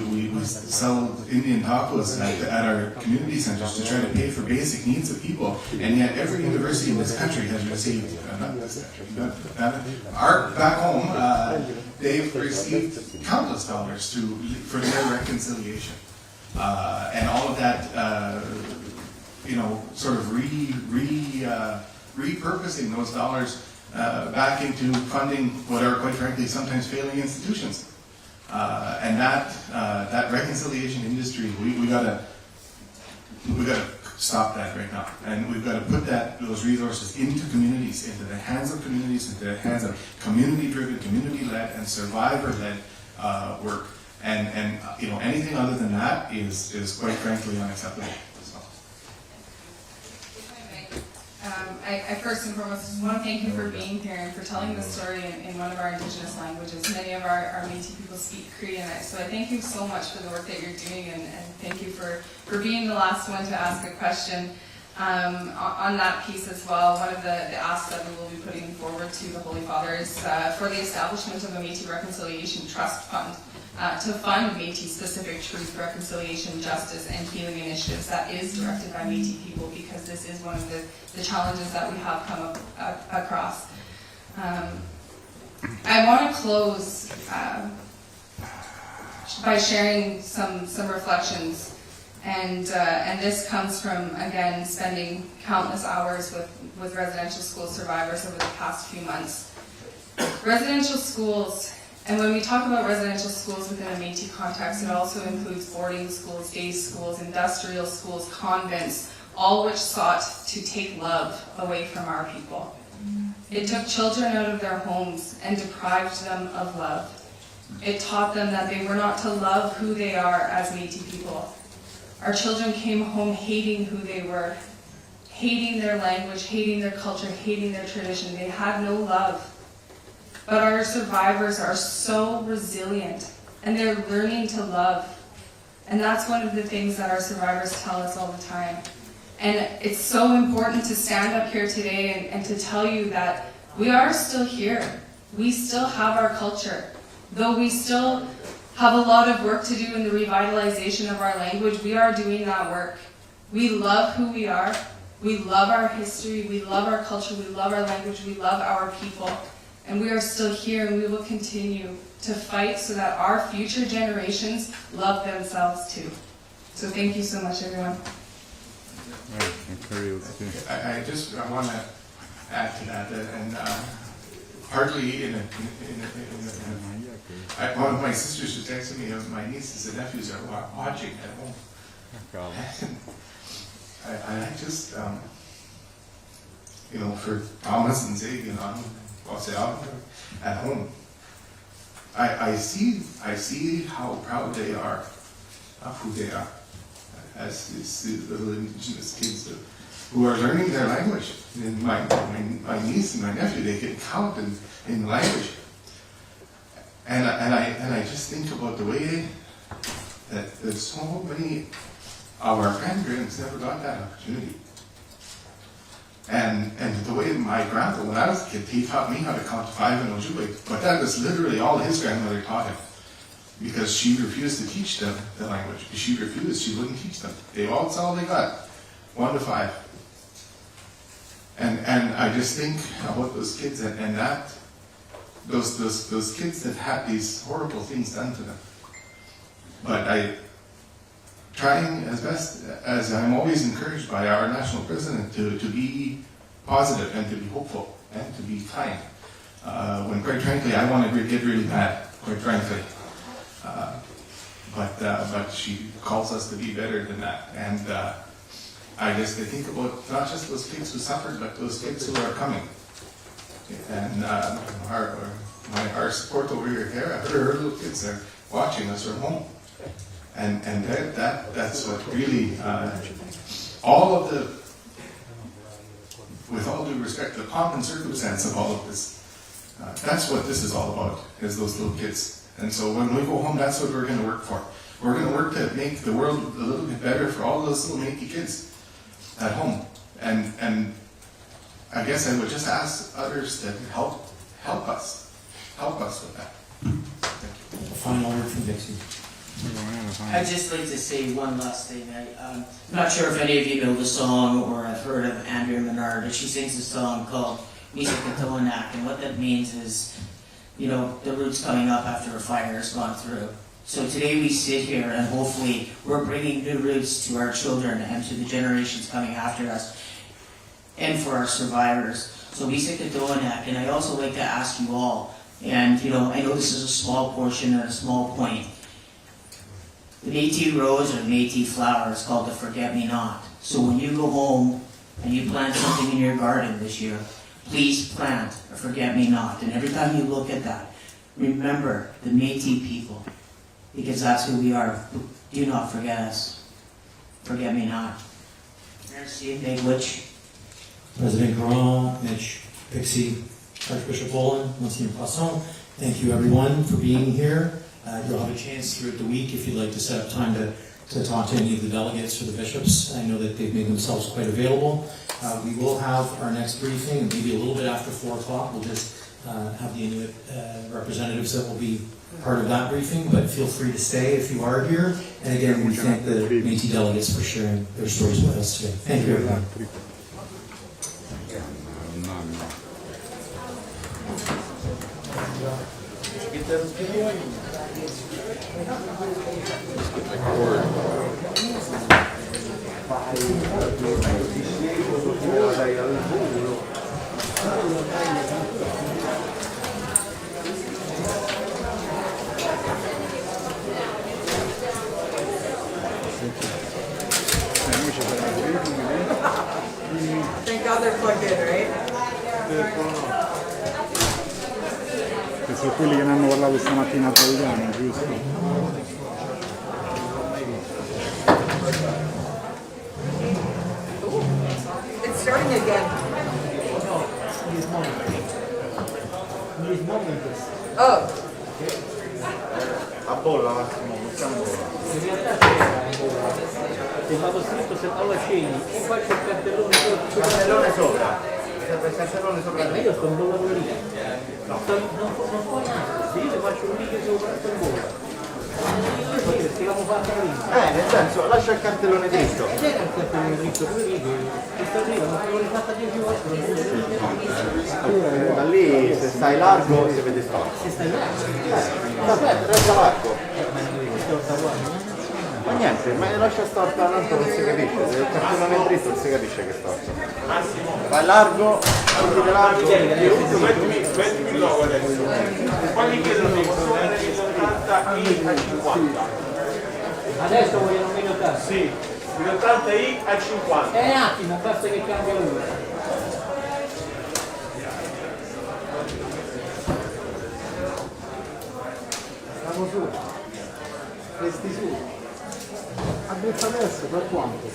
we sell Indian tacos at our community centers to try to pay for basic needs of people, and yet every university in this country has received, back home, they've received countless dollars for their reconciliation. And all of that, sort of repurposing those dollars back into funding what are, quite frankly, sometimes failing institutions. And that reconciliation industry, we gotta stop that right now. And we've got to put those resources into communities, into the hands of communities, into the hands of community-driven, community-led, and survivor-led work. And anything other than that is quite frankly unacceptable. I first and foremost just want to thank you for being here and for telling this story in one of our Indigenous languages. Many of our Métis people speak Cree, so I thank you so much for the work that you're doing, and thank you for being the last one to ask a question. On that piece as well, one of the asks that we will be putting forward to the Holy Father is for the establishment of a Métis Reconciliation Trust Fund to fund Métis-specific truth, reconciliation, justice, and healing initiatives that is directed by Métis people, because this is one of the challenges that we have come across. I want to close by sharing some reflections. And this comes from, again, spending countless hours with residential school survivors over the past few months. Residential schools And when we talk about residential schools within a Métis context, it also includes boarding schools, day schools, industrial schools, convents, all which sought to take love away from our people. It took children out of their homes and deprived them of love. It taught them that they were not to love who they are as Métis people. Our children came home hating who they were, hating their language, hating their culture, hating their tradition. They had no love. But our survivors are so resilient, and they're learning to love. And that's one of the things that our survivors tell us all the time. And it's so important to stand up here today and to tell you that we are still here. We still have our culture. Though we still have a lot of work to do in the revitalization of our language, we are doing that work. We love who we are. We love our history. We love our culture. We love our language. We love our people. And we are still here, and we will continue to fight so that our future generations love themselves too. So thank you so much, everyone. I want to add to that, and partly one of my sisters was texting me of my nieces and nephews are watching at home. I just, for Thomas' sake, I'll say at home. I see how proud they are of who they are as these little indigenous kids who are learning their language. And my niece and my nephew, they can count in language. And I just think about the way that so many of our grandparents never got that opportunity. And the way my grandpa, when I was a kid, he taught me how to count to 5 in Ojibwe, but that was literally all his grandmother taught him, because she refused to teach them the language. She wouldn't teach them. That's all they got, 1 to 5. And I just think about those kids and that, those kids that had these horrible things done to them. But trying as best as I'm always encouraged by our national president to be positive and to be hopeful and to be kind. When quite frankly, I want to get really bad, quite frankly. But she calls us to be better than that. And I think about not just those kids who suffered, but those kids who are coming. And our support over here, her little kids are watching us from home. And that's what really, all of the, with all due respect, the pomp and circumstance of all of this, that's what this is all about, is those little kids. And so when we go home, that's what we're going to work for. We're going to work to make the world a little bit better for all those little Métis kids at home. And I guess I would just ask others to help us with that. Thank you. Final word from Dixie. I'd just like to say one last thing. I'm not sure if any of you know the song or have heard of Andrea Menard, but she sings a song called Misikatoanak, and what that means is, the roots coming up after a fire has gone through. So today we sit here and hopefully we're bringing new roots to our children and to the generations coming after us and for our survivors. So Misikatoanak, and I also like to ask you all, and I know this is a small portion or a small point, the Métis rose or Métis flower is called the forget-me-not. So when you go home and you plant something in your garden this year, please plant a forget-me-not. And every time you look at that, remember the Métis people, because that's who we are. Do not forget us. Forget-me-not. Merci, Miigwech. President Grand, Mitch, Pixie, Archbishop Boland, Monsignor Poisson, thank you everyone for being here. You'll have a chance throughout the week if you'd like to set up time to talk to any of the delegates or the bishops. I know that they've made themselves quite available. We will have our next briefing, and maybe a little bit after 4 o'clock. We'll just have the Inuit representatives that will be part of that briefing, but feel free to stay if you are here. And again, we thank the Métis delegates for sharing their stories with us today. Thank you, everyone. plugged in, right? Che sono quelli che ne hanno parlato stamattina a italiano, giusto? It's starting again. Oh. A bolla Massimo, facciamo bolla. In realtà c'è stato scritto se allora scegli o faccio il cartellone sopra. Cartellone sopra. Serve il cartellone sopra. Ma io sto in bolla con lì. Non sto neanche. Se io ti faccio un righe sopra sto in bolla. Perché l'abbiamo fatta prima. Nel senso, lascia il cartellone dritto. Ed era il cartellone dritto, due righe. Questa prima l'ho rifatta 10 volte. Da lì, se stai largo, si vede storto. Se stai là. Aspetta, resta largo. Ma Ma niente, ma lascia storta, tanto non si capisce. Se il cartellone è dritto non si capisce che è storto. Vai largo, andate largo. Mettimi l'uovo adesso. Poi mi chiedono se posso vedere l'80i a 50. adesso vogliono 1080. Sì, l'80i a 50. Un attimo, basta che cambia lui. Siamo su. Resti su. Ha detto adesso, per quanto?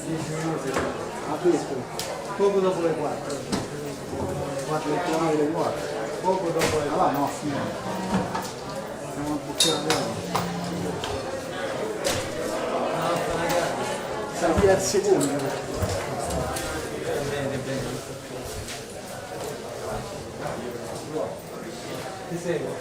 10 minuti. Ha detto. Poco dopo le 4. 4 le 4. Poco dopo le 4. Ah no, sì. Siamo a buttare Salvi al secondo. Ti seguo.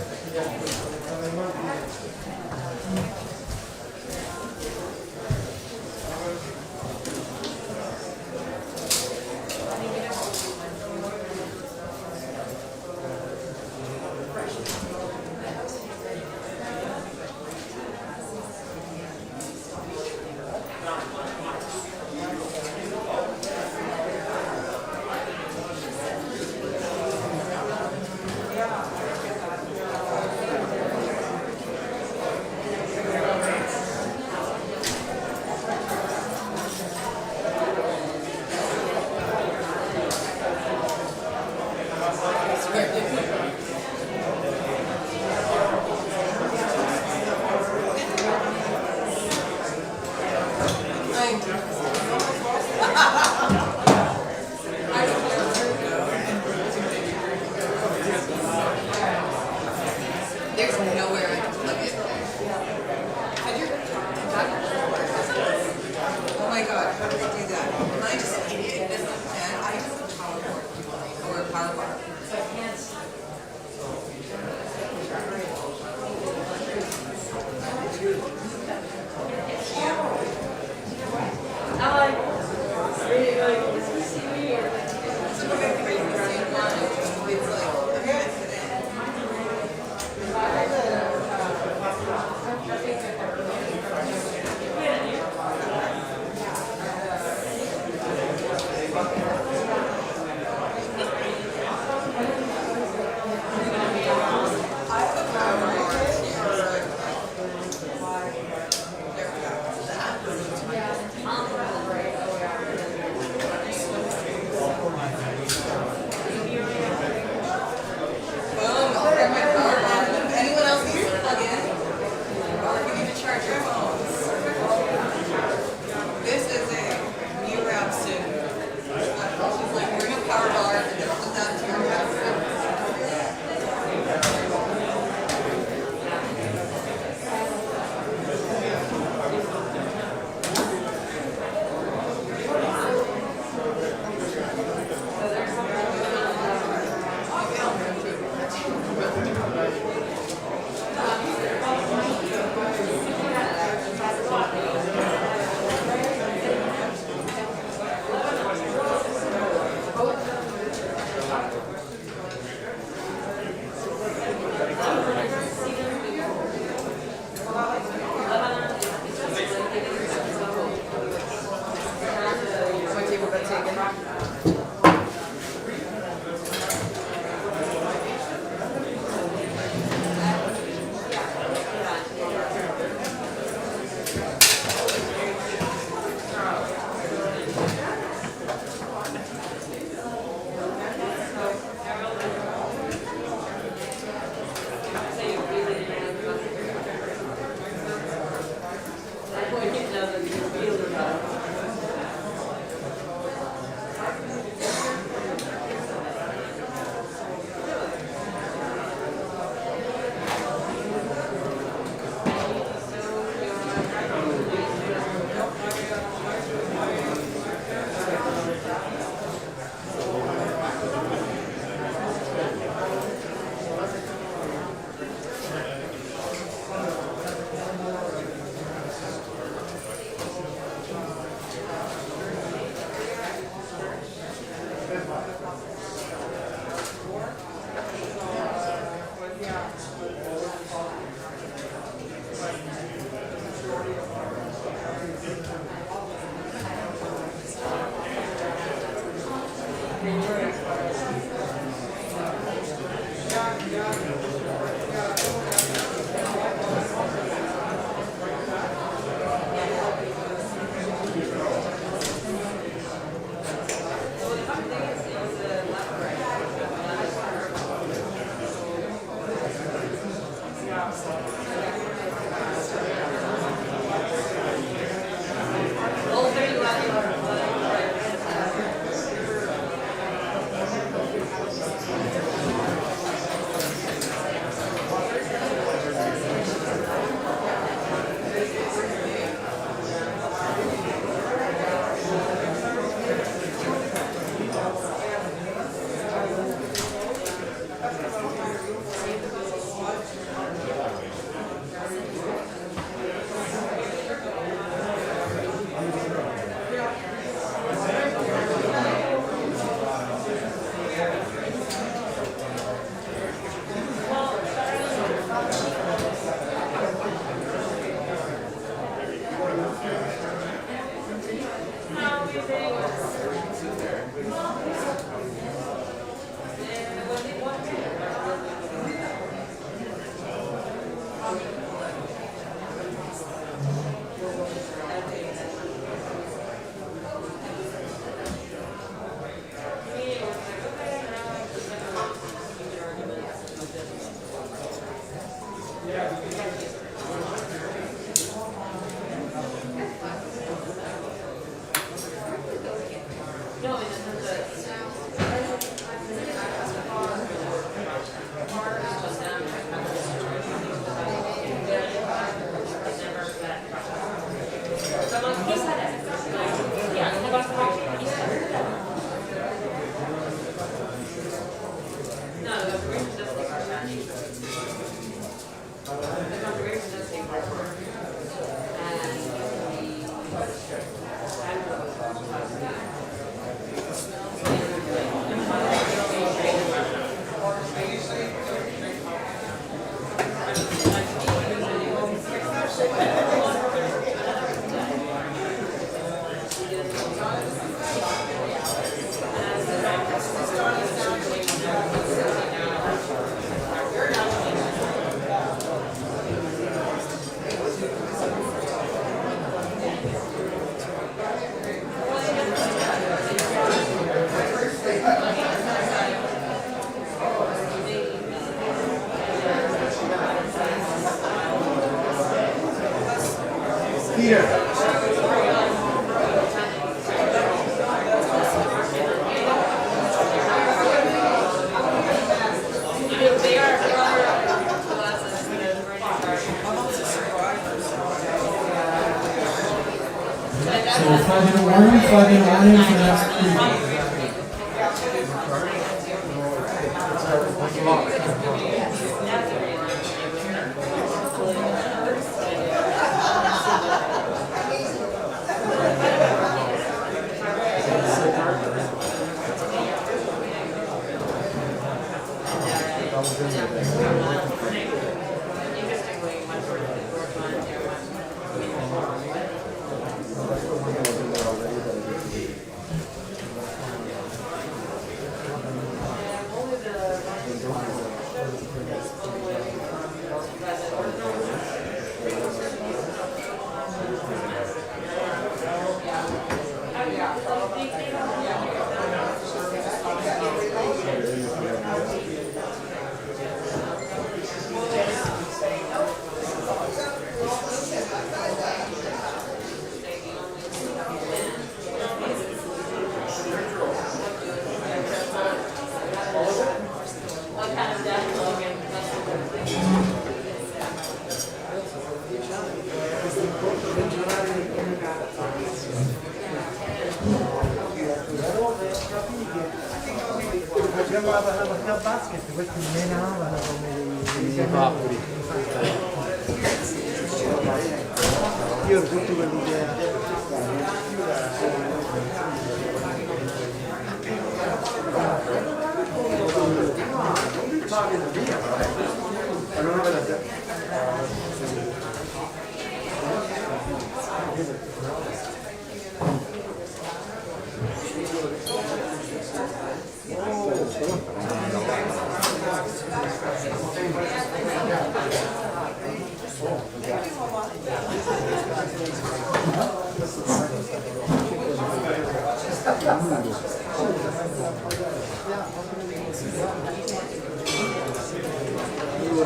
Allora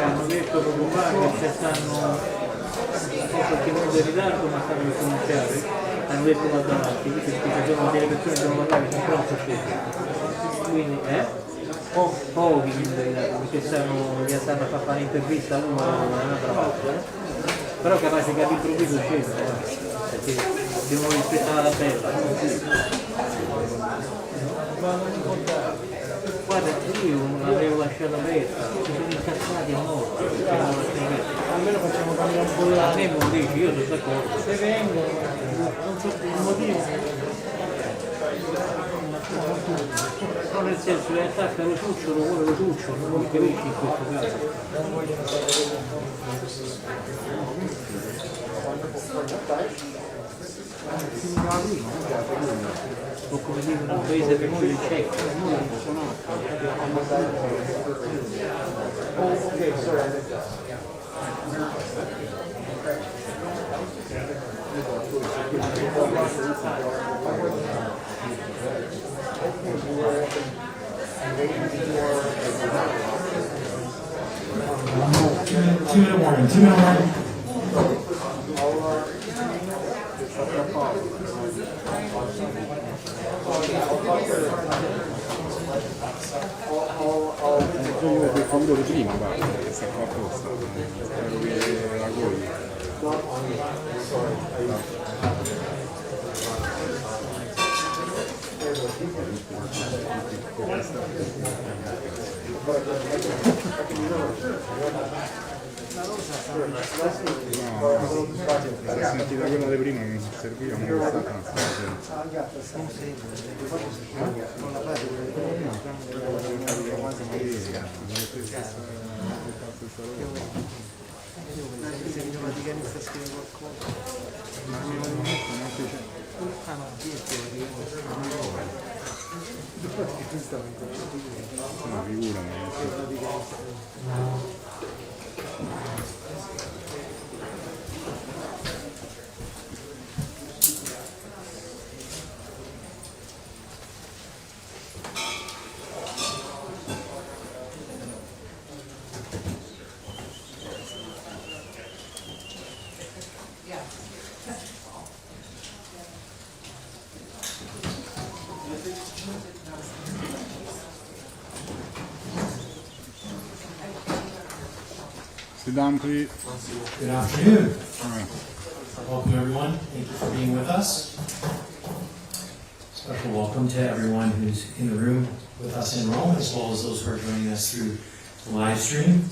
hanno detto proprio qua che stanno qualche minuto in ritardo ma stanno per cominciare, hanno detto là davanti, perché ci sono delle persone che devono parlare, sono pronti a scegliere. Quindi pochi minuti in ritardo, perché stanno a fare un'intervista a uno e un'altra volta. Però capace che all'improvviso scendono, perché devono rispettare la tabella. Guarda, io non l'avevo lasciata aperta, si sono incazzati a morte, almeno facciamo cambiare un po' la... A me me lo dici, io sono d'accordo. Se vengono, non so il motivo. No, nel senso, le attacca lo ciucciolo, vuole lo ciucciolo, non lo capisci in questo caso. O come dicono un paese per noi il cieco. Two-minute warning. Io ho paura di prima, guarda, che sta qua apposta, spero che la gogli. La sentita quella di prima che mi serviva, ma non è stata una figura, Sit down, please. Good afternoon. Welcome, everyone. Thank you for being with us. Special welcome to everyone who's in the room with us in Rome, as well as those who are joining us through the live stream.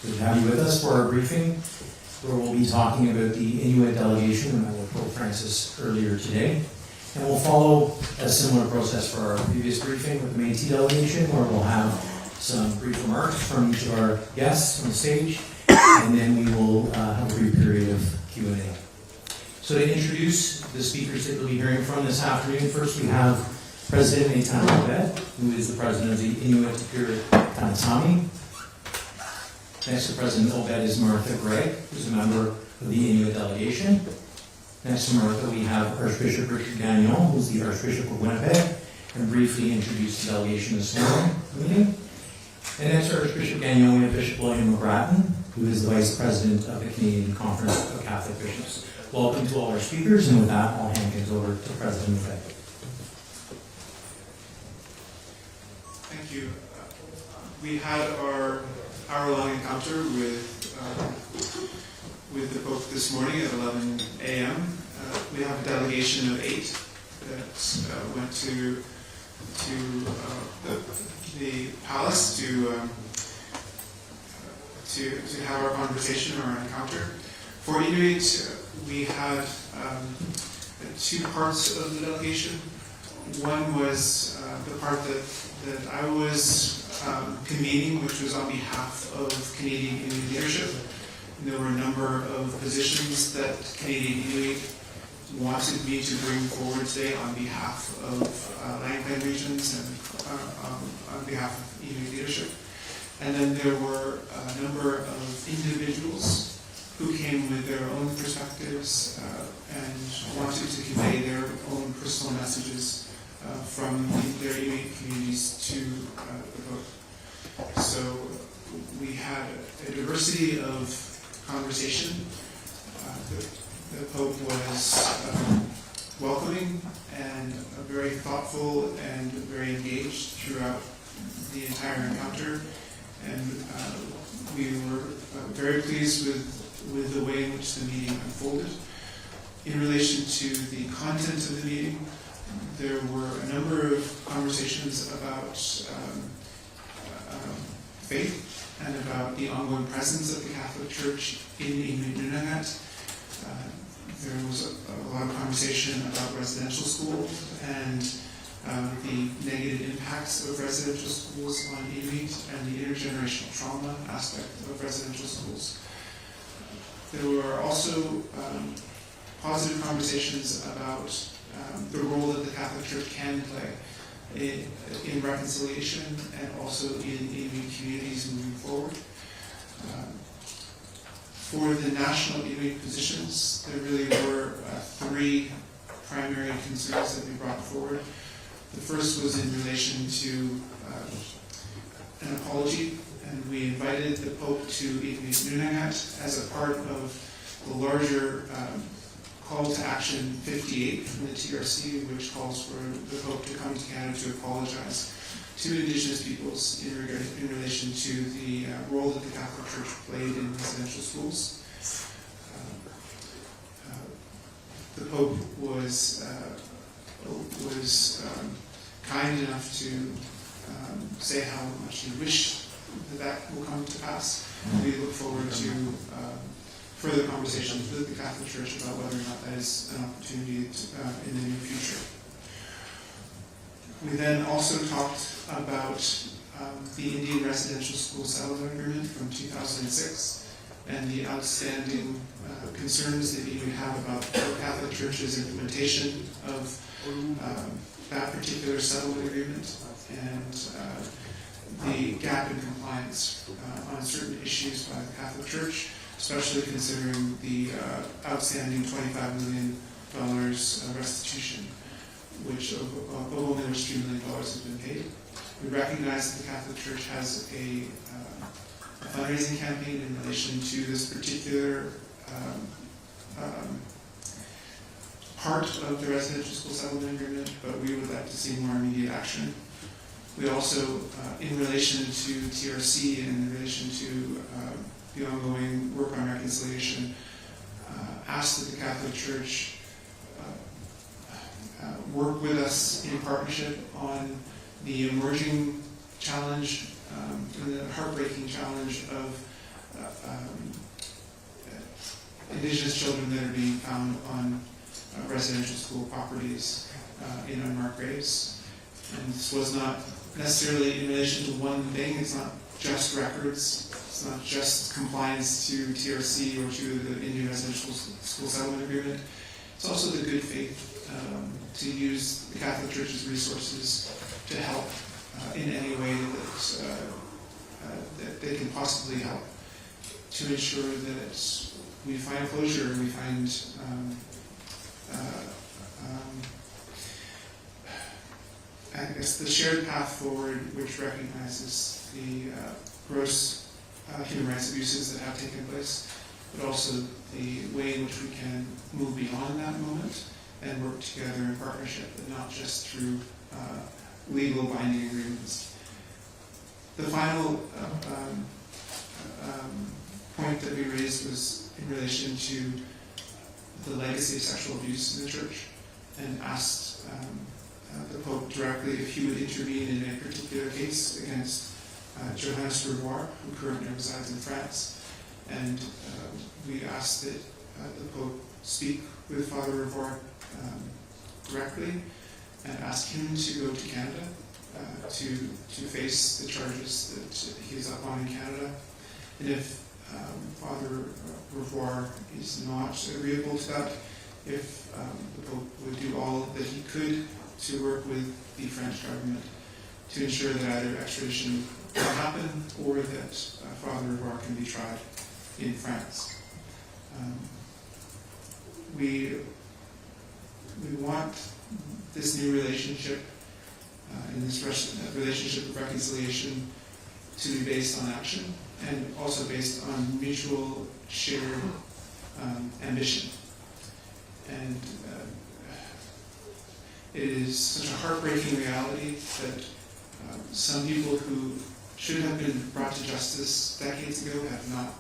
Good to have you with us for our briefing, where we'll be talking about the Inuit delegation who met with Pope Francis earlier today. And we'll follow a similar process for our previous briefing with the Métis delegation, where we'll have some brief remarks from each of our guests on the stage, and then we will have a brief period of Q&A. So to introduce the speakers that you'll be hearing from this afternoon, first we have President Eitan Obed, who is the president of the Inuit Tipir Tanatami. Next to President Obed is Martha Gregg, who's a member of the Inuit delegation. Next to Martha, we have Archbishop Richard Gagnon, who's the Archbishop of Winnipeg, and briefly introduced the delegation this morning. And next to Archbishop Gagnon, we have Bishop William McGrattan, who is the Vice President of the Canadian Conference of Catholic Bishops. Welcome to all our speakers, and with that, I'll hand things over to President Obed. Thank you. We had our hour-long encounter with the Pope this morning at 11 a.m. We have a delegation of 8 that went to the palace to have our conversation or our encounter. For Inuit, we had 2 parts of the delegation. One was the part that I was convening, which was on behalf of Canadian Inuit leadership. And there were a number of positions that Canadian Inuit wanted me to bring forward today on behalf of land regions and behalf of Inuit leadership. And then there were a number of individuals who came with their own perspectives and wanted to convey their own personal messages from their Inuit communities to the Pope. So we had a diversity of conversation. The Pope was welcoming and very thoughtful and very engaged throughout the entire encounter. And we were very pleased with the way in which the meeting unfolded. In relation to the content of the meeting, there were a number of conversations about faith and about the ongoing presence of the Catholic Church in Inuit Nunagat. There was a lot of conversation about residential schools and the negative impacts of residential schools on Inuit and the intergenerational trauma aspect of residential schools. There were also positive conversations about the role that the Catholic Church can play in reconciliation and also in Inuit communities moving forward. For the national Inuit positions, there really were three primary concerns that we brought forward. The first was in relation to an apology, and we invited the Pope to Inuit Nunagat as a part of the larger call to action 58 from the TRC, which calls for the Pope to come to Canada to apologize to Indigenous peoples in relation to the role that the Catholic Church played in residential schools. The Pope was kind enough to say how much he wished that will come to pass. We look forward to further conversations with the Catholic Church about whether or not that is an opportunity in the near future. We then also talked about the Indian Residential School Settlement Agreement from 2006 and the outstanding concerns that you have about the Catholic Church's implementation of that particular settlement agreement and the gap in compliance on certain issues by the Catholic Church, especially considering the outstanding $25 million restitution, which over which $3 million has been paid. We recognize that the Catholic Church has a fundraising campaign in relation to this particular part of the residential school settlement agreement, but we would like to see more immediate action. We also, in relation to TRC and in relation to the ongoing work on reconciliation, asked that the Catholic Church work with us in partnership on the emerging challenge and the heartbreaking challenge of Indigenous children that are being found on residential school properties in unmarked graves. And this was not necessarily in relation to one thing. It's not just records. It's not just compliance to TRC or to the Indian Residential School Settlement Agreement. It's also the good faith to use the Catholic Church's resources to help in any way that they can possibly help to ensure that we find closure and we find I guess the shared path forward, which recognizes the gross human rights abuses that have taken place, but also the way in which we can move beyond that moment and work together in partnership, but not just through legal binding agreements. The final point that we raised was in relation to the legacy of sexual abuse in the church, and asked the Pope directly if he would intervene in a particular case against Johannes Revoir, who currently resides in France. And we asked that the Pope speak with Father Revoir directly and ask him to go to Canada to face the charges that he is up on in Canada. And if Father Revoir is not agreeable to that, if the Pope would do all that he could to work with the French government to ensure that either extradition can happen or that Father Rivard can be tried in France. We want this new relationship, in this relationship of reconciliation, to be based on action and also based on mutual shared ambition. And it is such a heartbreaking reality that some people who should have been brought to justice decades ago have not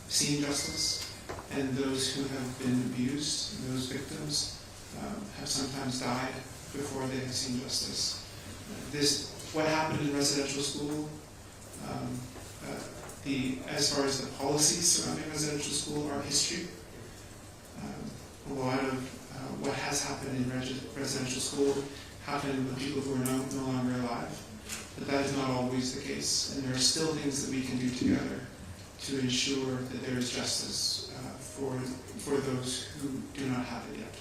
seen justice, and those who have been abused, those victims, have sometimes died before they have seen justice. What happened in residential school, as far as the policies surrounding residential school are history. A lot of what has happened in residential school happened with people who are no longer alive. But that is not always the case, and there are still things that we can do together to ensure that there is justice for those who do not have it yet.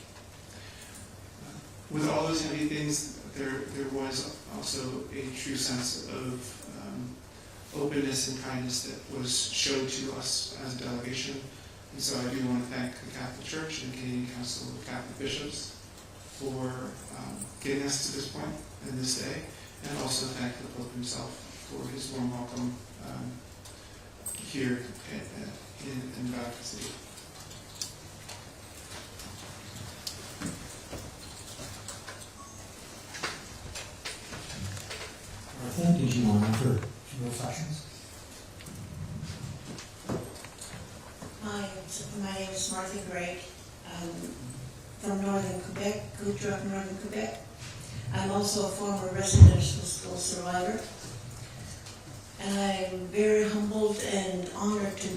With all those heavy things, there was also a true sense of openness and kindness that was showed to us as a delegation. And so I do want to thank the Catholic Church and the Canadian Council of Catholic Bishops for getting us to this point and this day, and also thank the Pope himself for his warm welcome here in Vatican City. Did you want for some reflections? Hi, my name is Martha Gregg. I'm from northern Quebec, grew up in northern Quebec. I'm also a former residential school survivor. And I'm very humbled and honored to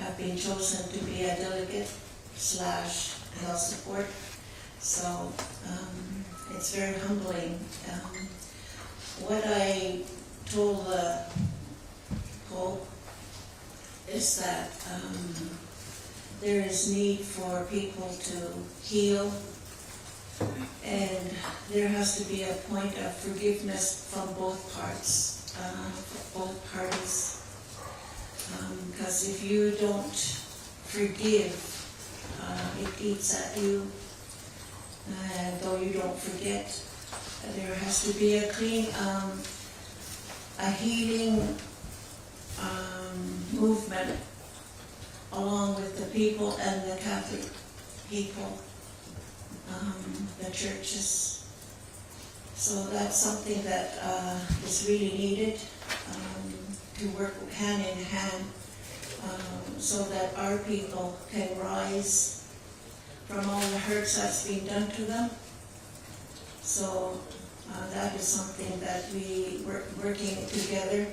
have been chosen to be a delegate / health support. So it's very humbling. What I told the Pope is that there is need for people to heal, and there has to be a point of forgiveness from both parts, both parties. Because if you don't forgive, it eats at you, and though you don't forget, there has to be a clean, a healing movement along with the people and the Catholic people, the churches. So that's something that is really needed, to work hand in hand, so that our people can rise from all the hurts that's been done to them. So that is something that we working together,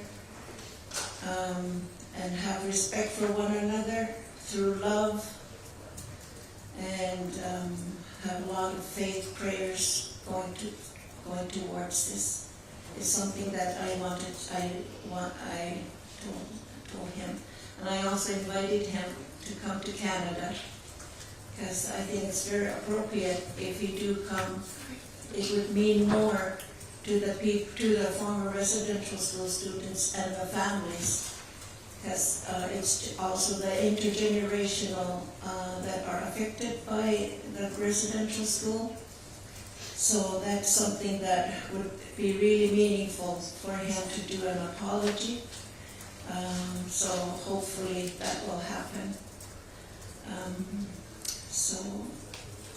and have respect for one another through love, and have a lot of faith prayers going towards this. It's something that I told him, and I also invited him to come to Canada, because I think it's very appropriate if he do come. It would mean more to the former residential school students and the families, because it's also the intergenerational that are affected by the residential school. So that's something that would be really meaningful for him to do an apology. So hopefully that will happen.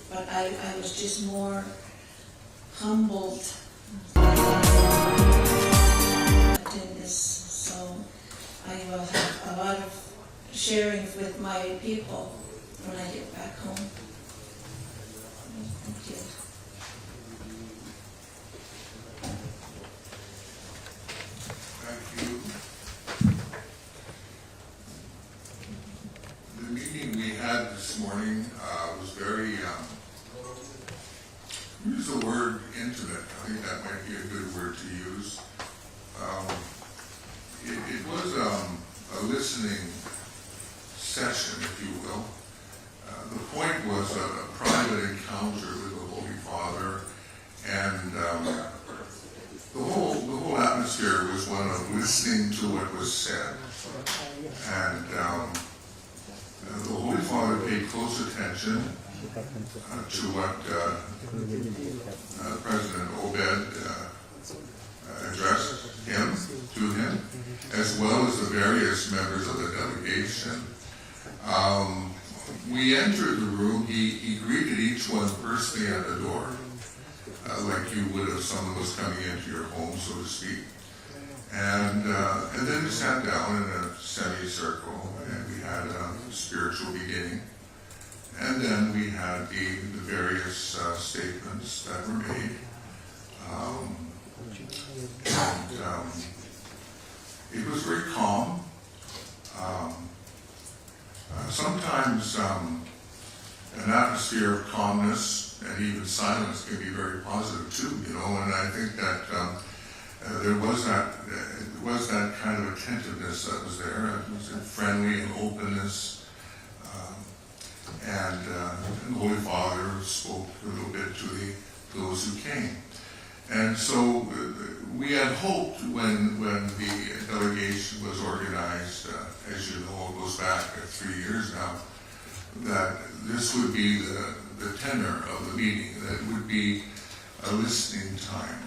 But I was just more humbled in this, so I will have a lot of sharing with my people when I get back home. Thank you. Thank you. The meeting we had this morning was very use the word intimate. I think that might be a good word to use. It was a listening session, if you will. The point was a private encounter with the Holy Father, and one of listening to what was said. And the Holy Father paid close attention to what President Obed addressed to him, as well as the various members of the delegation. We entered the room, he greeted each one personally at the door, like you would if someone was coming into your home, so to speak. And then we sat down in a semicircle, and we had a spiritual beginning. And then we had the various statements that were made. It was very calm. Sometimes an atmosphere of calmness and even silence can be very positive too, you know, and I think that there was that kind of attentiveness that was there. It was friendly and openness. And the Holy Father spoke a little bit to those who came. And so we had hoped when the delegation was organized, as you know, it goes back 3 years now, that this would be the tenor of the meeting, that it would be a listening time,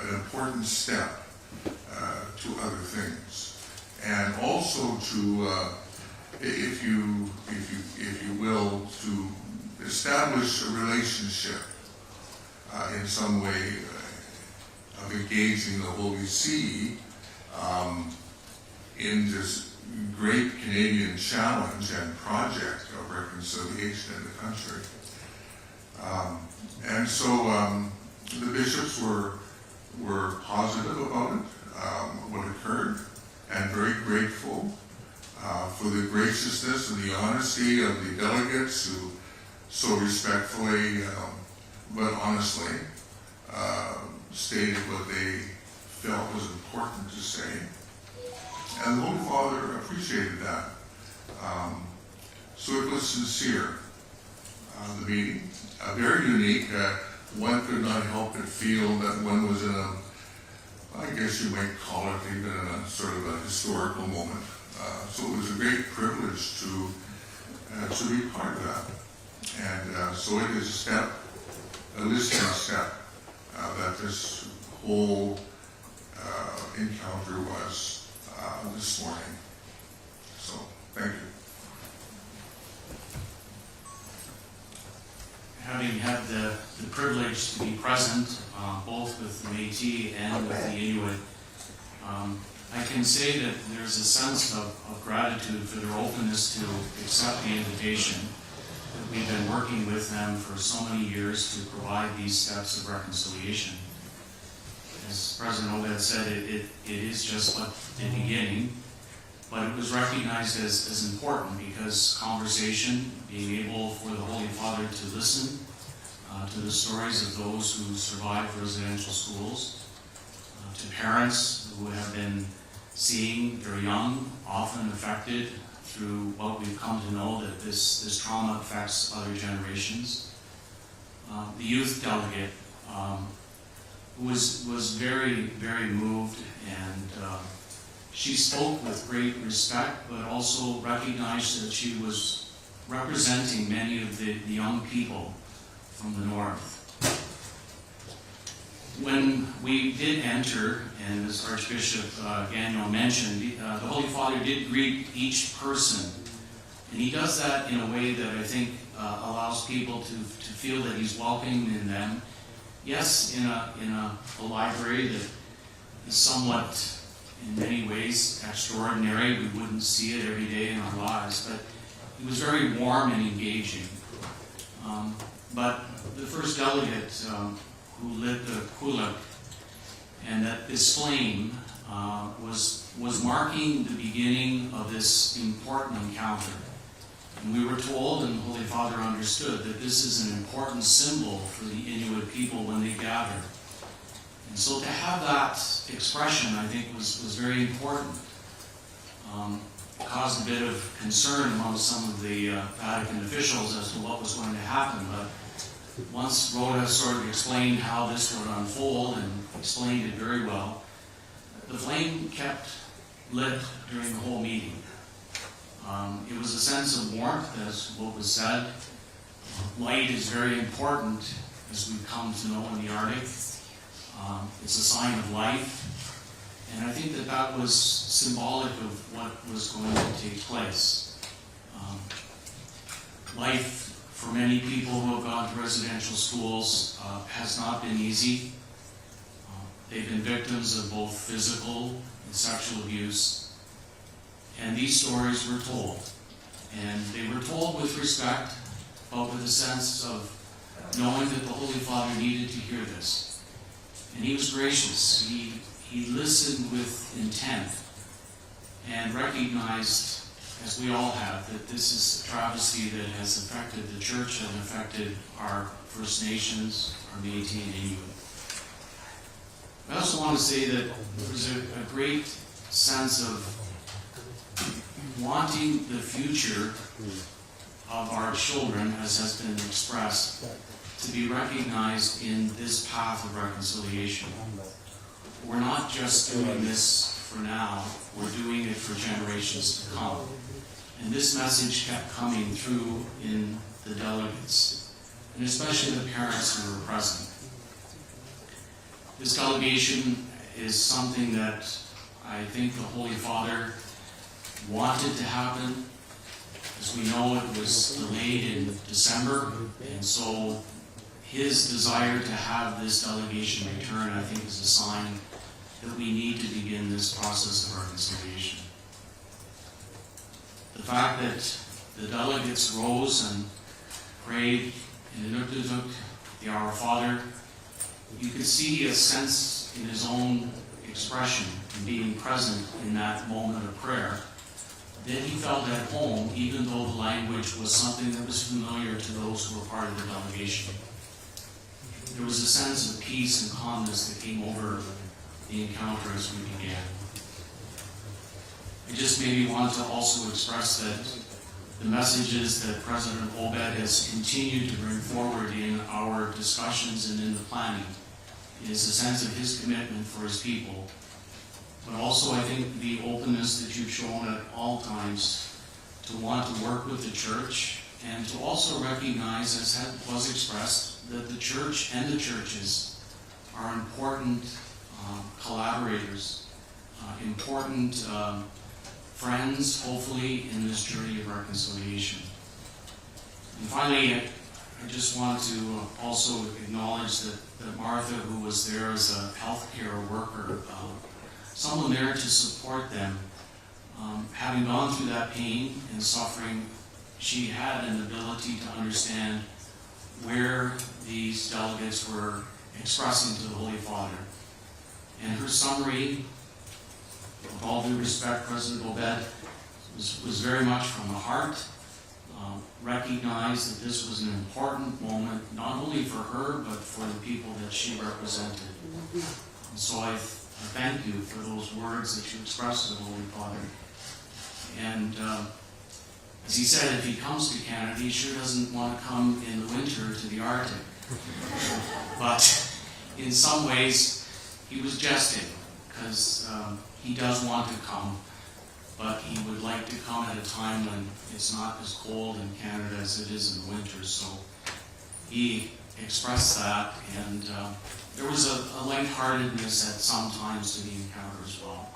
an important step to other things, and also to, if you will, to establish a relationship in some way of engaging the Holy See in this great Canadian challenge and project of reconciliation in the country. And so the bishops were positive about it, what occurred, and very grateful for the graciousness and the honesty of the delegates who so respectfully but honestly stated what they felt was important to say. And the Holy Father appreciated that. So it was sincere, the meeting. Very unique. One could not help but feel that one was in a, I guess you might call it even in a sort of a historical moment. So it was a great privilege to be part of that. And so it is a step, a listening step, that this whole encounter was this morning. So, thank you. Having had the privilege to be present, both with the Métis and with the Inuit, I can say that there's a sense of gratitude for their openness to accept the invitation. We've been working with them for so many years to provide these steps of reconciliation. As President Obed said, it is just the beginning, but it was recognized as important because conversation, being able for the Holy Father to listen to the stories of those who survived residential schools, to parents who have been seeing their young often affected through what we've come to know that this trauma affects other generations. The youth delegate was very, very moved, and she spoke with great respect, but also recognized that she was representing many of the young people from the north. When we did enter, and as Archbishop Gagnon mentioned, the Holy Father did greet each person. And he does that in a way that I think allows people to feel that he's welcoming them. Yes, in a library that is somewhat, in many ways, extraordinary. We wouldn't see it every day in our lives, but he was very warm and engaging. But the first delegate who lit the kulak, and that this flame was marking the beginning of this important encounter. And we were told, and the Holy Father understood, that this is an important symbol for the Inuit people when they gather. And so to have that expression, I think, was very important. Caused a bit of concern among some of the Vatican officials as to what was going to happen, but once Rhoda sort of explained how this would unfold and explained it very well, the flame kept lit during the whole meeting. It was a sense of warmth, as what was said. Light is very important, as we've come to know in the Arctic. It's a sign of life. And I think that that was symbolic of what was going to take place. Life for many people who have gone to residential schools has not been easy. They've been victims of both physical and sexual abuse. And these stories were told. And they were told with respect, but with a sense of knowing that the Holy Father needed to hear this. And he was gracious. He listened with intent and recognized, as we all have, that this is a travesty that has affected the church and affected our First Nations, our Métis and Inuit. I also want to say that there's a great sense of wanting the future of our children, as has been expressed, to be recognized in this path of reconciliation. We're not just doing this for now, we're doing it for generations to come. And this message kept coming through in the delegates, and especially the parents who were present. This delegation is something that I think the Holy Father wanted to happen. As we know, it was delayed in December, and so his desire to have this delegation return, I think, is a sign that we need to begin this process of reconciliation. The fact that the delegates rose and prayed in the Our Father, you could see a sense in his own expression and being present in that moment of prayer that he felt at home, even though the language was something that was familiar to those who were part of the delegation. There was a sense of peace and calmness that came over the encounter as we began. I just maybe want to also express that the messages that President Obed has continued to bring forward in our discussions and in the planning is a sense of his commitment for his people, but also I think the openness that you've shown at all times to want to work with the church and to also recognize, as was expressed, that the church and the churches are important collaborators, important friends, hopefully, in this journey of reconciliation. And finally, I just want to also acknowledge that Martha, who was there as a healthcare worker, someone there to support them, having gone through that pain and suffering, she had an ability to understand where these delegates were expressing to the Holy Father. And her summary, with all due respect, President Obed, was very much from the heart, recognized that this was an important moment, not only for her, but for the people that she represented. And so I thank you for those words that you expressed to the Holy Father. And as he said, if he comes to Canada, he sure doesn't want to come in the winter to the Arctic. But in some ways, he was jesting, because he does want to come, but he would like to come at a time when it's not as cold in Canada as it is in the winter. So he expressed that, and there was a lightheartedness at some times to the encounter as well,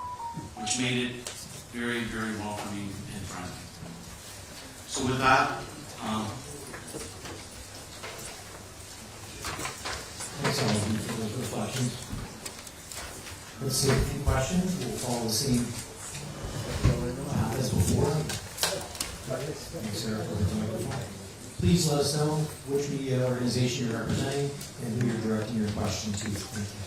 which made it very, very welcoming and friendly. So with that, thanks all of you for those reflections. Let's see, any questions? We'll follow the same path as before. Thanks, Sarah, for the microphone. Please let us know which media organization you're representing and who you're directing your question to. Thank you.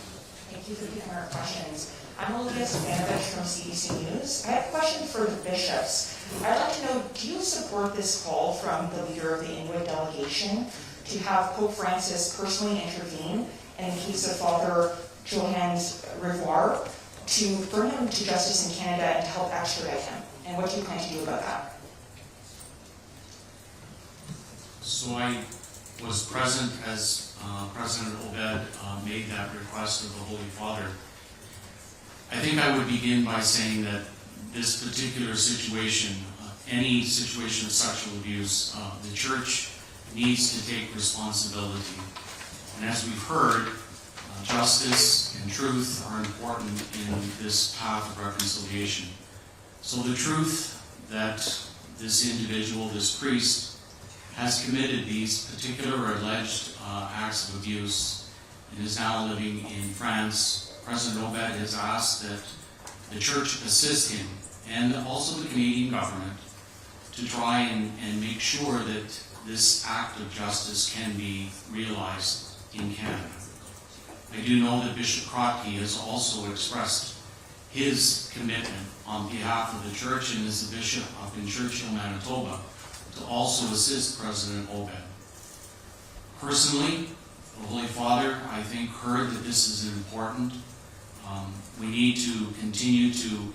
Thank you for taking our questions. I'm Olivia Spanovich from CBC News. I have a question for the bishops. I'd like to know, do you support this call from the leader of the Inuit delegation to have Pope Francis personally intervene in the case of Father Johannes Rivoire to bring him to justice in Canada and to help extradite him? And what do you plan to do about that? so I was present as President Obed made that request of the Holy Father. I think I would begin by saying that this particular situation, any situation of sexual abuse, the church needs to take responsibility. And as we've heard, justice and truth are important in this path of reconciliation. So the truth that this individual, this priest, has committed these particular alleged acts of abuse and is now living in France, President Obed has asked that the church assist him and also the Canadian government to try and make sure that this act of justice can be realized in Canada. I do know that Bishop Krotke has also expressed his commitment on behalf of the church and as the bishop up in Churchill, Manitoba, to also assist President Obed. Personally, the Holy Father, I think, heard that this is important. We need to continue to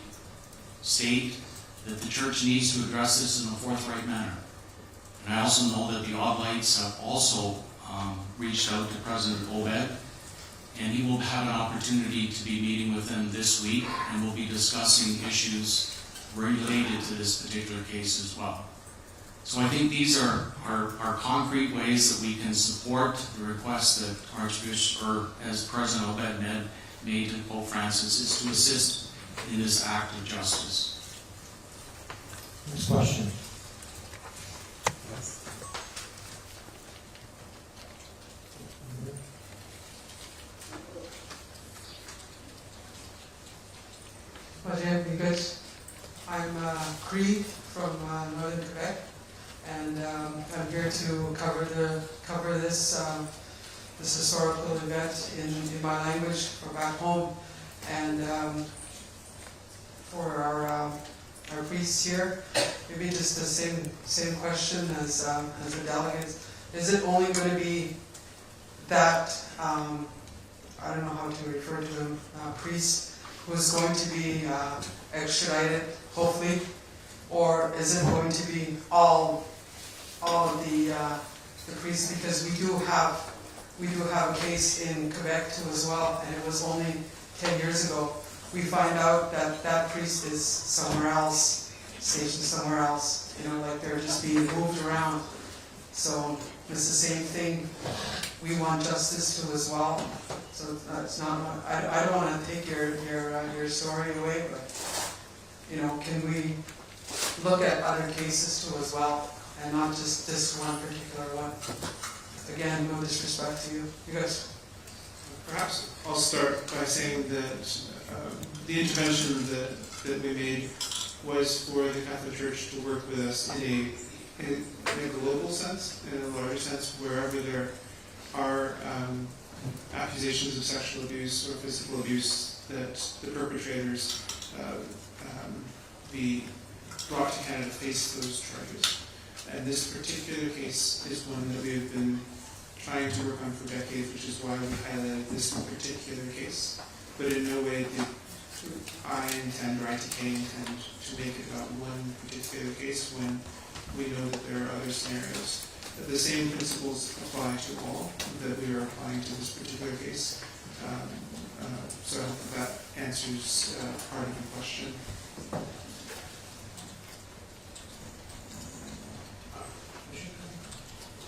state that the church needs to address this in a forthright manner. And I also know that the Oblates have also reached out to President Obed, and he will have an opportunity to be meeting with them this week, and we'll be discussing issues related to this particular case as well. So I think these are concrete ways that we can support the request that Archbishop, or as President Obed made to Pope Francis, is to assist in this act of justice. Next question. Madame, because I'm Cree from northern Quebec, and I'm here to cover this historical event in my language from back home, and for our priests here, maybe just the same question as the delegates. Is it only going to be that I don't know how to refer to them, priest who's going to be extradited, hopefully, or is it going to be all of the priests? Because we do have a case in Quebec too as well, and it was only 10 years ago. We find out that priest is somewhere else, stationed somewhere else. You know, like they're just being moved around. So it's the same thing. We want justice too as well. So it's not. I don't want to take your story away, but you know, can we look at other cases too as well, and not just this one particular one? Again, no disrespect to you. You guys. Perhaps I'll start by saying that the intervention that we made was for the Catholic Church to work with us in a global sense, in a larger sense, wherever there are accusations of sexual abuse or physical abuse, that the perpetrators be brought to Canada to face those charges. And this particular case is one that we have been trying to work on for decades, which is why we highlighted this particular case. But in no way did I intend, or ITK intend, to make it about one particular case when we know that there are other scenarios. The same principles apply to all that we are applying to this particular case. So I hope that answers part of the question.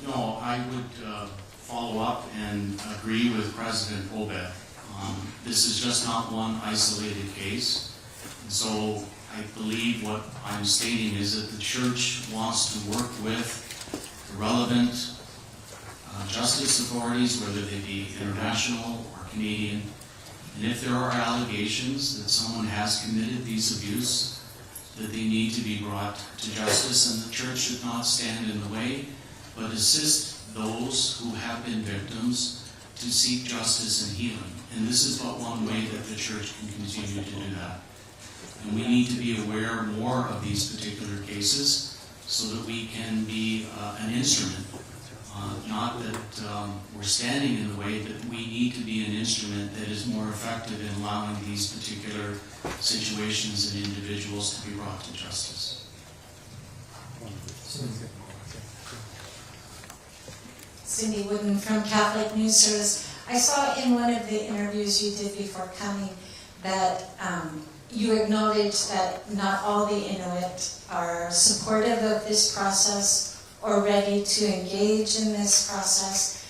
No, I would follow up and agree with President Obed. This is just not one isolated case. And so I believe what I'm stating is that the Church wants to work with the relevant justice authorities, whether they be international or Canadian. And if there are allegations that someone has committed these abuse, that they need to be brought to justice, and the Church should not stand in the way, but assist those who have been victims to seek justice and healing. And this is but one way that the Church can continue to do that. And we need to be aware more of these particular cases so that we can be an instrument. Not that we're standing in the way, but we need to be an instrument that is more effective in allowing these particular situations and individuals to be brought to justice. Cindy Wooden from Catholic News Service. I saw in one of the interviews you did before coming that you acknowledge that not all the Inuit are supportive of this process or ready to engage in this process.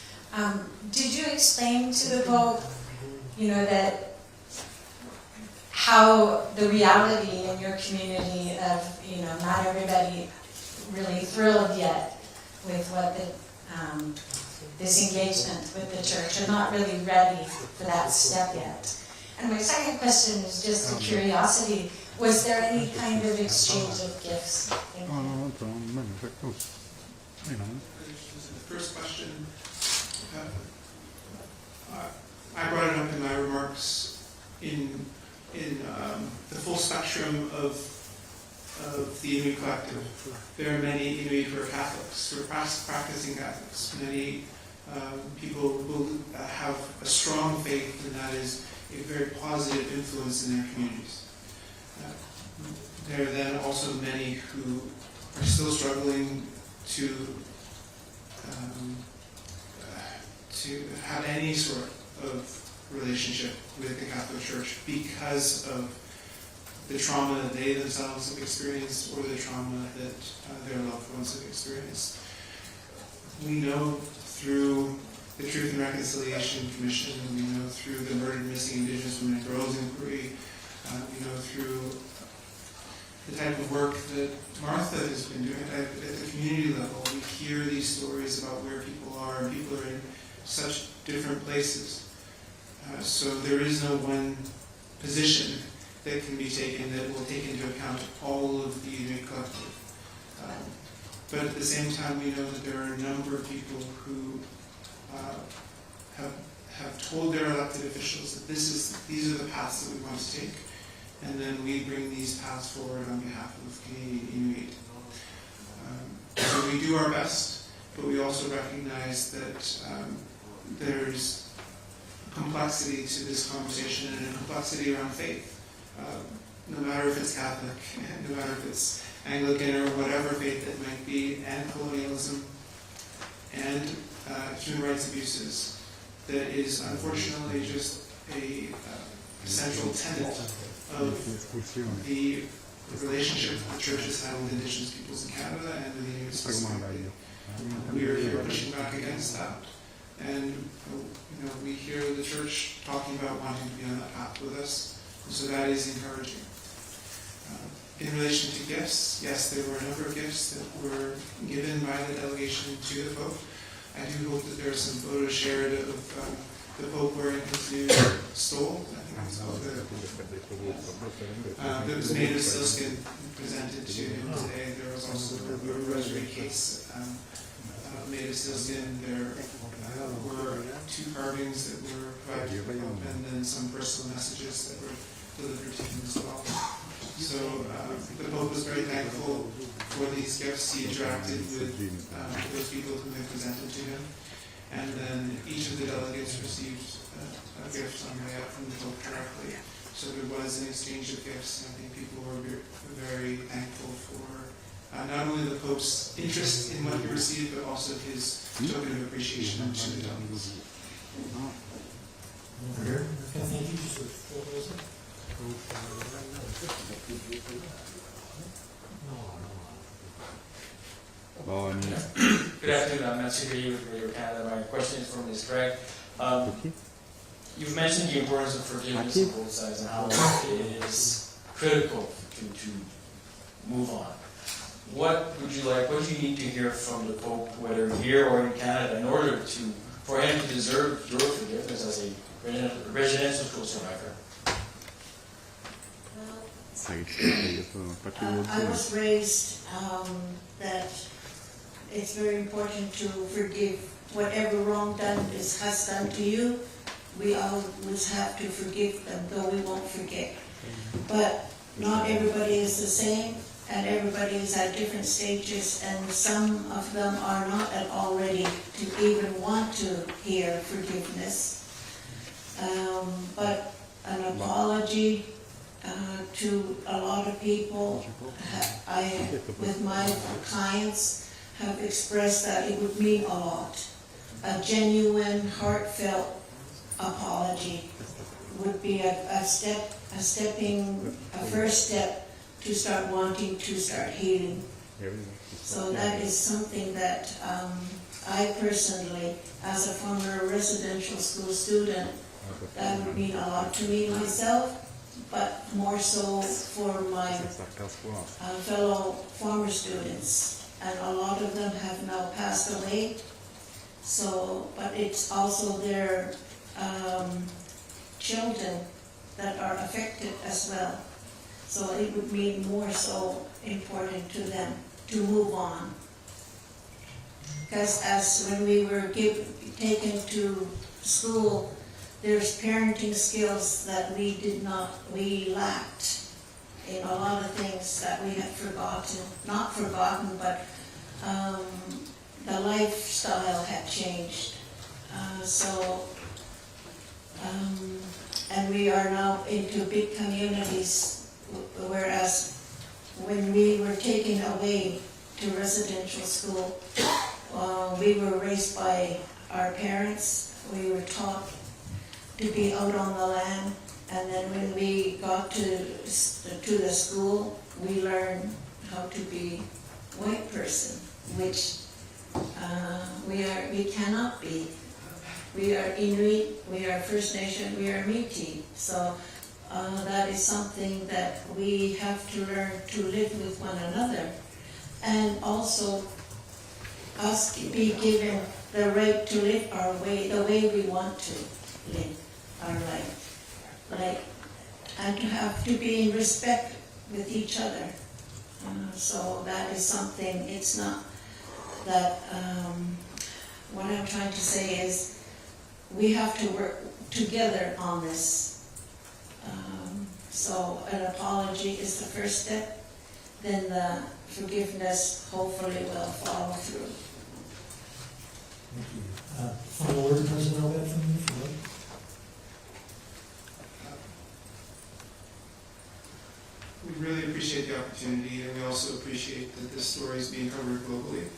Did you explain to the Pope, that how the reality in your community of, not everybody really thrilled yet with what this engagement with the church, are not really ready for that step yet? And my second question is just a curiosity. Was there any kind of exchange of gifts? Thank you. The first question, I brought it up in my remarks in the full spectrum of the Inuit collective. There are many Inuit who are Catholics, who are practicing Catholics. Many people who have a strong faith, and that is a very positive influence in their communities. There are then also many who are still struggling to have any sort of relationship with the Catholic Church because of the trauma that they themselves have experienced or the trauma that their loved ones have experienced. We know through the Truth and Reconciliation Commission, we know through the Murdered Missing Indigenous Women and Girls Inquiry, we know through the type of work that Martha has been doing at the community level. We hear these stories about where people are, and people are in such different places. So there is no one position that can be taken that will take into account all of the Inuit collective. But at the same time, we know that there are a number of people who have told their elected officials that these are the paths that we want to take, and then we bring these paths forward on behalf of Canadian Inuit. So we do our best, but we also recognize that there's complexity to this conversation and a complexity around faith. No matter if it's Catholic, no matter if it's Anglican or whatever faith it might be, and colonialism, and human rights abuses, that is unfortunately just a central tenet of the relationship the Church has had with Indigenous peoples in Canada and with the Inuit specifically. We are here pushing back against that. And we hear the Church talking about wanting to be on that path with us, and so that is encouraging. In relation to gifts, yes, there were a number of gifts that were given by the delegation to the Pope. I do hope that there are some photos shared of the Pope wearing his new stole. I think it's called that was made of sealskin presented to him today. There was also a rosary case made of sealskin. There were 2 carvings that were provided to the Pope, and then some personal messages that were delivered to him as well. So the Pope was very thankful for these gifts. He interacted with those people who had presented to him. And then each of the delegates received a gift on the way out from the Pope directly. So there was an exchange of gifts, and I think people were very thankful for not only the Pope's interest in what he received, but also his token of appreciation to the delegates. Here, thank you. Just with Good afternoon, I'm Matthew Lee with Radio Canada. My question is for Ms. Gregg. You've mentioned the importance of forgiveness on both sides and how it is critical to move on. What do you need to hear from the Pope, whether here or in Canada, in order for him to deserve your forgiveness as a residential school survivor? I was raised that it's very important to forgive whatever wrong has done to you. We always have to forgive them, though we won't forget. But not everybody is the same, and everybody is at different stages, and some of them are not at all ready to even want to hear forgiveness. But an apology to a lot of people, with my clients, have expressed that it would mean a lot. A genuine, heartfelt apology would be a first step to start wanting to start healing. So that is something that I personally, as a former residential school student, that would mean a lot to me myself, but more so for my fellow former students. And a lot of them have now passed away. So, but it's also their children that are affected as well. So it would be more so important to them to move on. Because as when we were taken to school, there's parenting skills that we lacked in a lot of things that we had not forgotten, but the lifestyle had changed. And we are now into big communities, whereas when we were taken away to residential school, we were raised by our parents. We were taught to be out on the land, and then when we got to the school, we learned how to be white person, which we cannot be. We are Inuit, we are First Nation, we are Métis. So that is something that we have to learn to live with one another, and also us be given the right to live our way, the way we want to live our life, and to have to be in respect with each other. So that is something. It's not that. What I'm trying to say is, we have to work together on this. So an apology is the first step, then the forgiveness hopefully will follow through. Thank you. Final word, President Obed, from you? We really appreciate the opportunity, and we also appreciate that this story is being covered globally.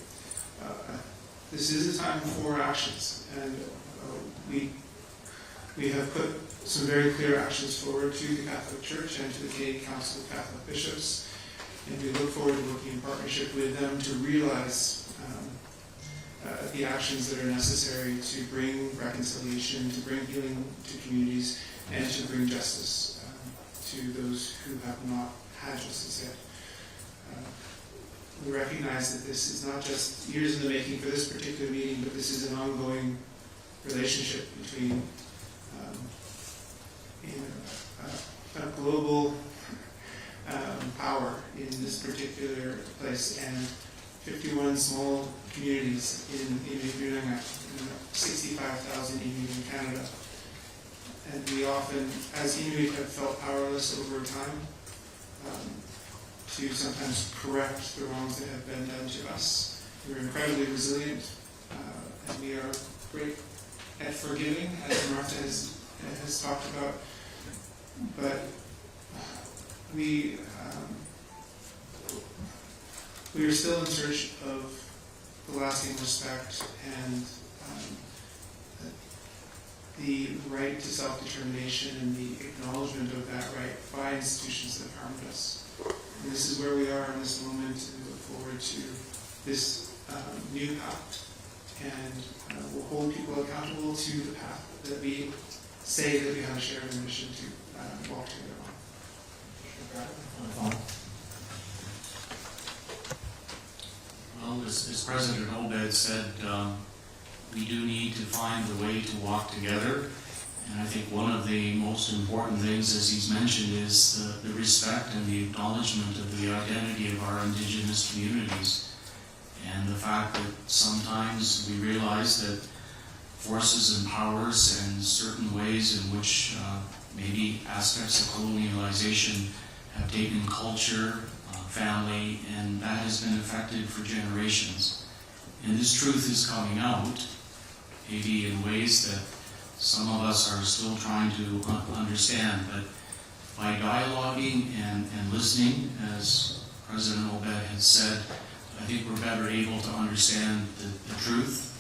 This is a time for actions, and we have put some very clear actions forward to the Catholic Church and to the Canadian Council of Catholic Bishops, and we look forward to working in partnership with them to realize the actions that are necessary to bring reconciliation, to bring healing to communities, and to bring justice to those who have not had justice yet. We recognize that this is not just years in the making for this particular meeting, but this is an ongoing relationship between a global power in this particular place and 51 small communities in Inuit, 65,000 Inuit in Canada. And we often, as Inuit, have felt powerless over time to sometimes correct the wrongs that have been done to us. We're incredibly resilient, and we are great at forgiving, as Martha has talked about. But we are still in search of the lasting respect and the right to self-determination and the acknowledgement of that right by institutions that have harmed us. And this is where we are in this moment, and we look forward to this new path. And we'll hold people accountable to the path that we say that we have a shared mission to walk together on. Well, as President Obed said, we do need to find the way to walk together. And I think one of the most important things, as he's mentioned, is the respect and the acknowledgement of the identity of our Indigenous communities. And the fact that sometimes we realize that forces and powers and certain ways in which maybe aspects of colonialization have taken culture, family, and that has been affected for generations. And this truth is coming out, maybe in ways that some of us are still trying to understand, but by dialoguing and listening, as President Obed had said, I think we're better able to understand the truth,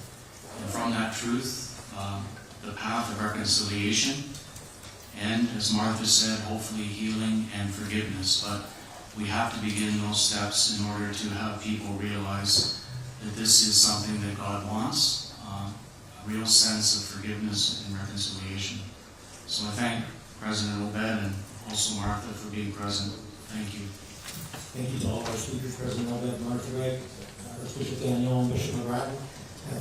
and from that truth, the path of reconciliation, and, as Martha said, hopefully healing and forgiveness. But we have to begin those steps in order to have people realize that this is something that God wants, a real sense of forgiveness and reconciliation. So I thank President Obed and also Martha for being present. Thank you. Thank you to all of our speakers, President Obed, Martha Gregg, Archbishop Daniel, and Bishop McGrattan.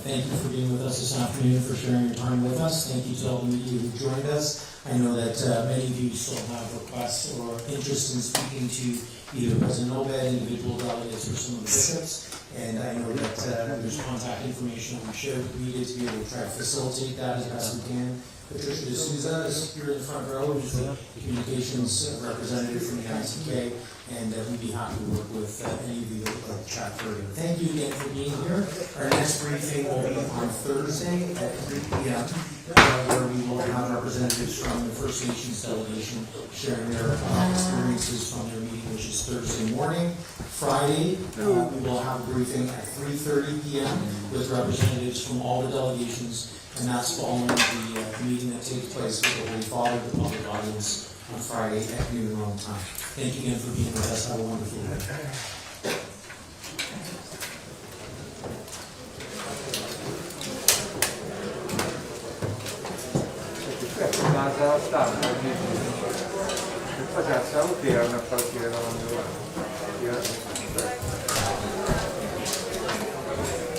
Thank you for being with us this afternoon, for sharing your time with us. Thank you to all of you who joined us. I know that many of you still have requests or interest in speaking to either President Obed, individual delegates, or some of the bishops. And I know that there's contact information that we shared with media to be able to try to facilitate that as best we can. Patricia D'Souza is here in the front row, who's the communications representative from the ICK, and we'd be happy to work with any of you that would like to chat further. Thank you again for being here. Our next briefing will be on Thursday at 3 p.m., where we will have representatives from the First Nations delegation sharing their experiences from their meeting, which is Thursday morning. Friday, we will have a briefing at 3:30 p.m. with representatives from all the delegations, and that's following the meeting that takes place with the Holy Father, the public audience, on Friday at noon Rome time. Thank you again for being with us. Have a wonderful day. Casa stampa, e poi c'è la salute e una partita davanti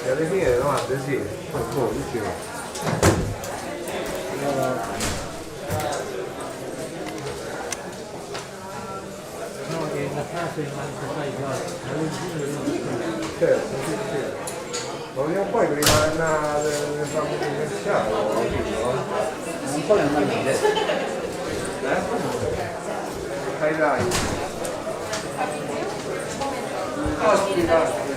e alle fine le domande sì, poi dicevo. No, che la frase manca fai Certo, sì, sì. Vogliamo poi prima di fare un commerciale, un po' di manine. Dai. Ospita.